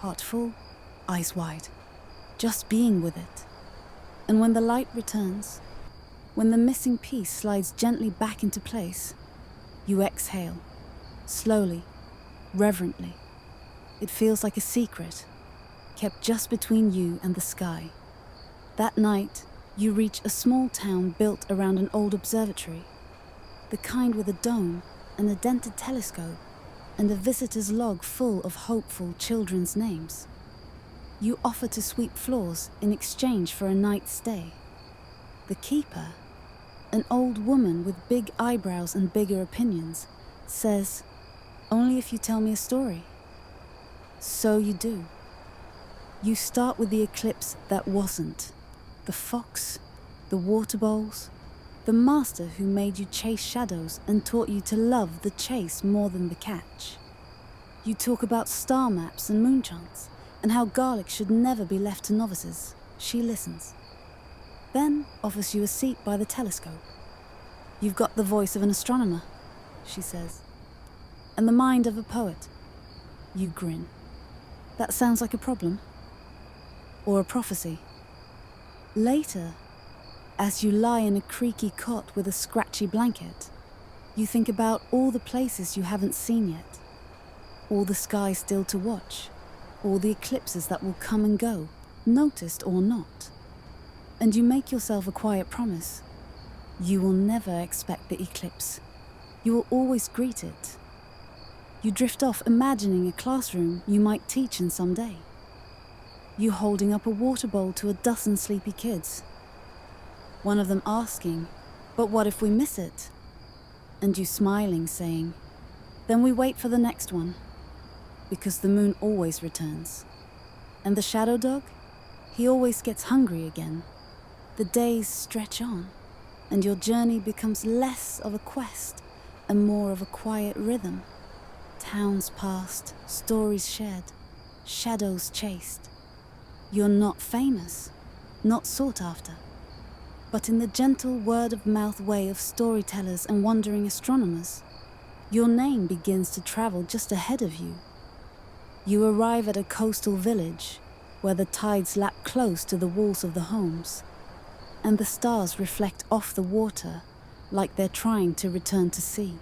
heart full, eyes wide, just being with it. And when the light returns, when the missing piece slides gently back into place, you exhale, slowly, reverently. It feels like a secret, kept just between you and the sky. That night, you reach a small town built around an old observatory, the kind with a dome and a dented telescope and a visitor's log full of hopeful children's names. You offer to sweep floors in exchange for a night's stay. The keeper, an old woman with big eyebrows and bigger opinions, says, "Only if you tell me a story." So you do. You start with the eclipse that wasn't, the fox, the water bowls, the master who made you chase shadows and taught you to love the chase more than the catch. You talk about star maps and moon charts, and how garlic should never be left to novices. She listens. Then offers you a seat by the telescope. "You've got the voice of an astronomer," she says, "and the mind of a poet." You grin. That sounds like a problem. Or a prophecy. Later, as you lie in a creaky cot with a scratchy blanket, you think about all the places you haven't seen yet, all the skies still to watch, all the eclipses that will come and go, noticed or not. And you make yourself a quiet promise. You will never expect the eclipse. You will always greet it. You drift off imagining a classroom you might teach in some day. You holding up a water bowl to a dozen sleepy kids. One of them asking, "But what if we miss it?" And you smiling, saying, "Then we wait for the next one," because the moon always returns. And the shadow dog? He always gets hungry again. The days stretch on, and your journey becomes less of a quest and more of a quiet rhythm. Towns passed, stories shared, shadows chased. You're not famous, not sought after, but in the gentle word-of-mouth way of storytellers and wandering astronomers, your name begins to travel just ahead of you. You arrive at a coastal village where the tides lap close to the walls of the homes, and the stars reflect off the water like they're trying to return to sea.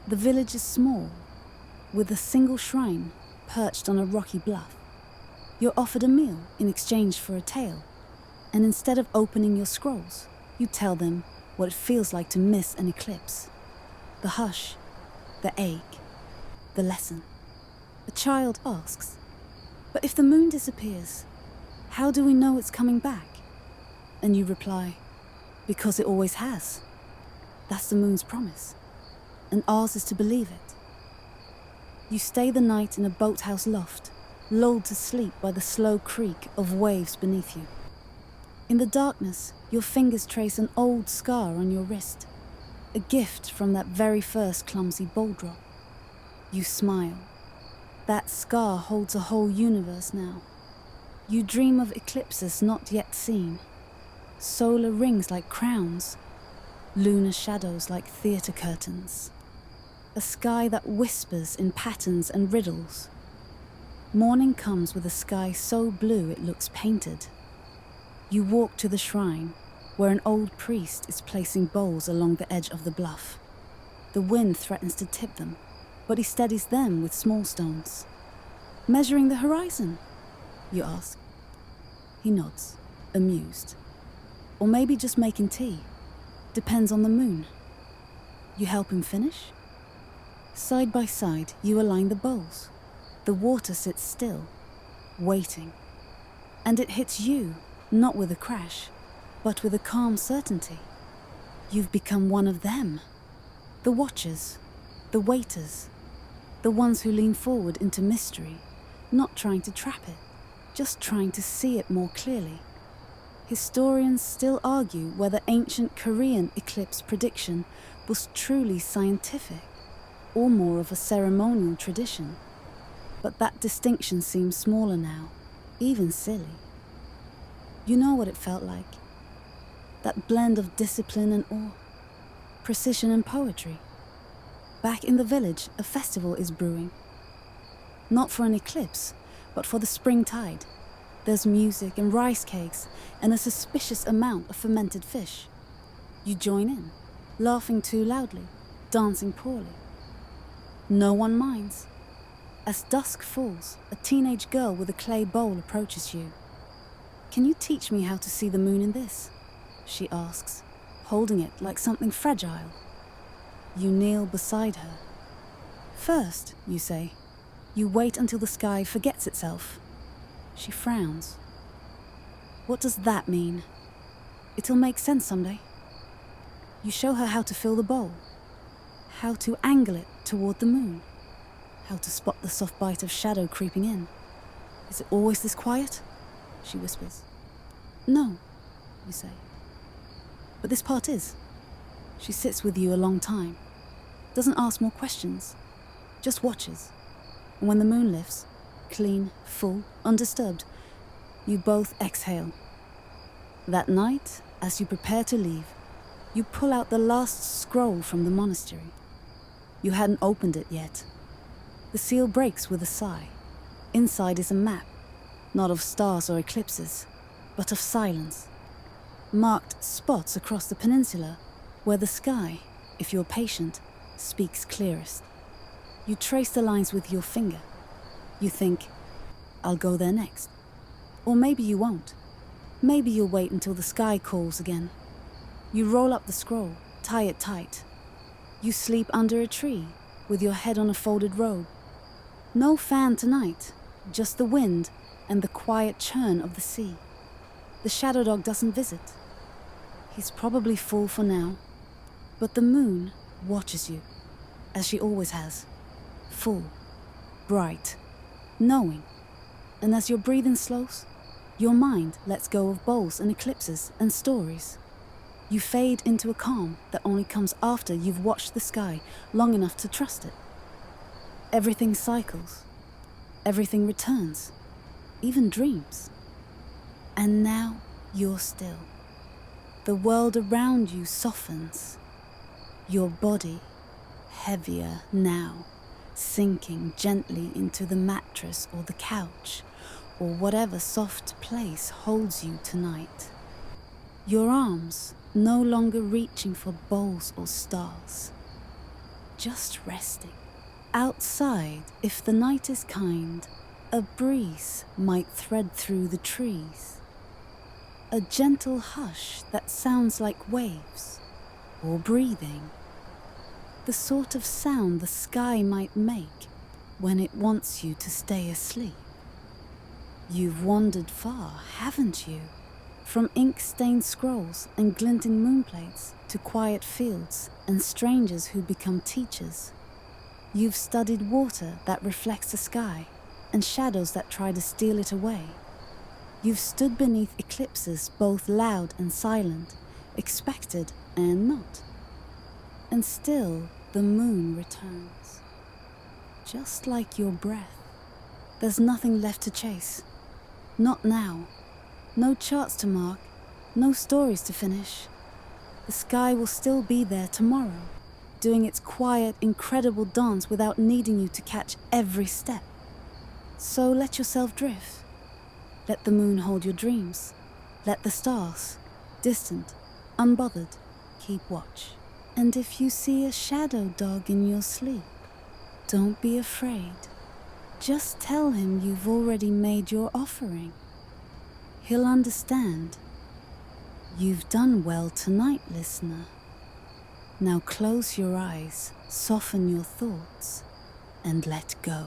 The village is small, with a single shrine perched on a rocky bluff. You're offered a meal in exchange for a tale, and instead of opening your scrolls, you tell them what it feels like to miss an eclipse. The hush, the ache, the lesson. A child asks, "But if the moon disappears, how do we know it's coming back?" And you reply, "Because it always has. That's the moon's promise, and ours is to believe it." You stay the night in a boathouse loft, lulled to sleep by the slow creak of waves beneath you. In the darkness, your fingers trace an old scar on your wrist, a gift from that very first clumsy ball drop. You smile. That scar holds a whole universe now. You dream of eclipses not yet seen, solar rings like crowns, lunar shadows like theatre curtains, a sky that whispers in patterns and riddles. Morning comes with a sky so blue it looks painted. You walk to the shrine, where an old priest is placing bowls along the edge of the bluff. The wind threatens to tip them, but he steadies them with small stones. "Measuring the horizon?" you ask. He nods, amused. Or maybe just making tea. Depends on the moon. You help him finish? Side by side, you align the bowls. The water sits still, waiting. And it hits you, not with a crash, but with a calm certainty. You've become one of them. The watchers, the waiters, the ones who lean forward into mystery, not trying to trap it, just trying to see it more clearly. Historians still argue whether ancient Korean eclipse prediction was truly scientific or more of a ceremonial tradition. But that distinction seems smaller now, even silly. You know what it felt like? That blend of discipline and awe, precision and poetry. Back in the village, a festival is brewing. Not for an eclipse, but for the spring tide. There's music and rice cakes and a suspicious amount of fermented fish. You join in, laughing too loudly, dancing poorly. No one minds. As dusk falls, a teenage girl with a clay bowl approaches you. "Can you teach me how to see the moon in this?" she asks, holding it like something fragile. You kneel beside her. "First," you say, "you wait until the sky forgets itself." She frowns. "What does that mean?" "It'll make sense someday." You show her how to fill the bowl, how to angle it toward the moon, how to spot the soft bite of shadow creeping in. "Is it always this quiet?" she whispers. "No," you say. "But this part is." She sits with you a long time, doesn't ask more questions, just watches. And when the moon lifts, clean, full, undisturbed, you both exhale. That night, as you prepare to leave, you pull out the last scroll from the monastery. You hadn't opened it yet. The seal breaks with a sigh. Inside is a map, not of stars or eclipses, but of silence. Marked spots across the peninsula where the sky, if you're patient, speaks clearest. You trace the lines with your finger. You think, "I'll go there next." Or maybe you won't. Maybe you'll wait until the sky calls again. You roll up the scroll, tie it tight. You sleep under a tree with your head on a folded robe. No fan tonight, just the wind and the quiet churn of the sea. The shadow dog doesn't visit. He's probably full for now. But the moon watches you, as she always has. Full, bright, knowing. And as your breathing slows, your mind lets go of bowls and eclipses and stories. You fade into a calm that only comes after you've watched the sky long enough to trust it. Everything cycles. Everything returns. Even dreams. And now you're still. The world around you softens. Your body, heavier now, sinking gently into the mattress or the couch, or whatever soft place holds you tonight. Your arms no longer reaching for bowls or stars, just resting. Outside, if the night is kind, a breeze might thread through the trees. A gentle hush that sounds like waves or breathing. The sort of sound the sky might make when it wants you to stay asleep. You've wandered far, haven't you? From ink-stained scrolls and glinting moonplates to quiet fields and strangers who become teachers. You've studied water that reflects the sky and shadows that try to steal it away. You've stood beneath eclipses both loud and silent, expected and not. And still the moon returns. Just like your breath. There's nothing left to chase. Not now. No charts to mark, no stories to finish. The sky will still be there tomorrow, doing its quiet, incredible dance without needing you to catch every step. So let yourself drift. Let the moon hold your dreams. Let the stars, distant, unbothered, keep watch. And if you see a shadow dog in your sleep, don't be afraid. Just tell him you've already made your offering. He'll understand. You've done well tonight, listener. Now close your eyes, soften your thoughts, and let go.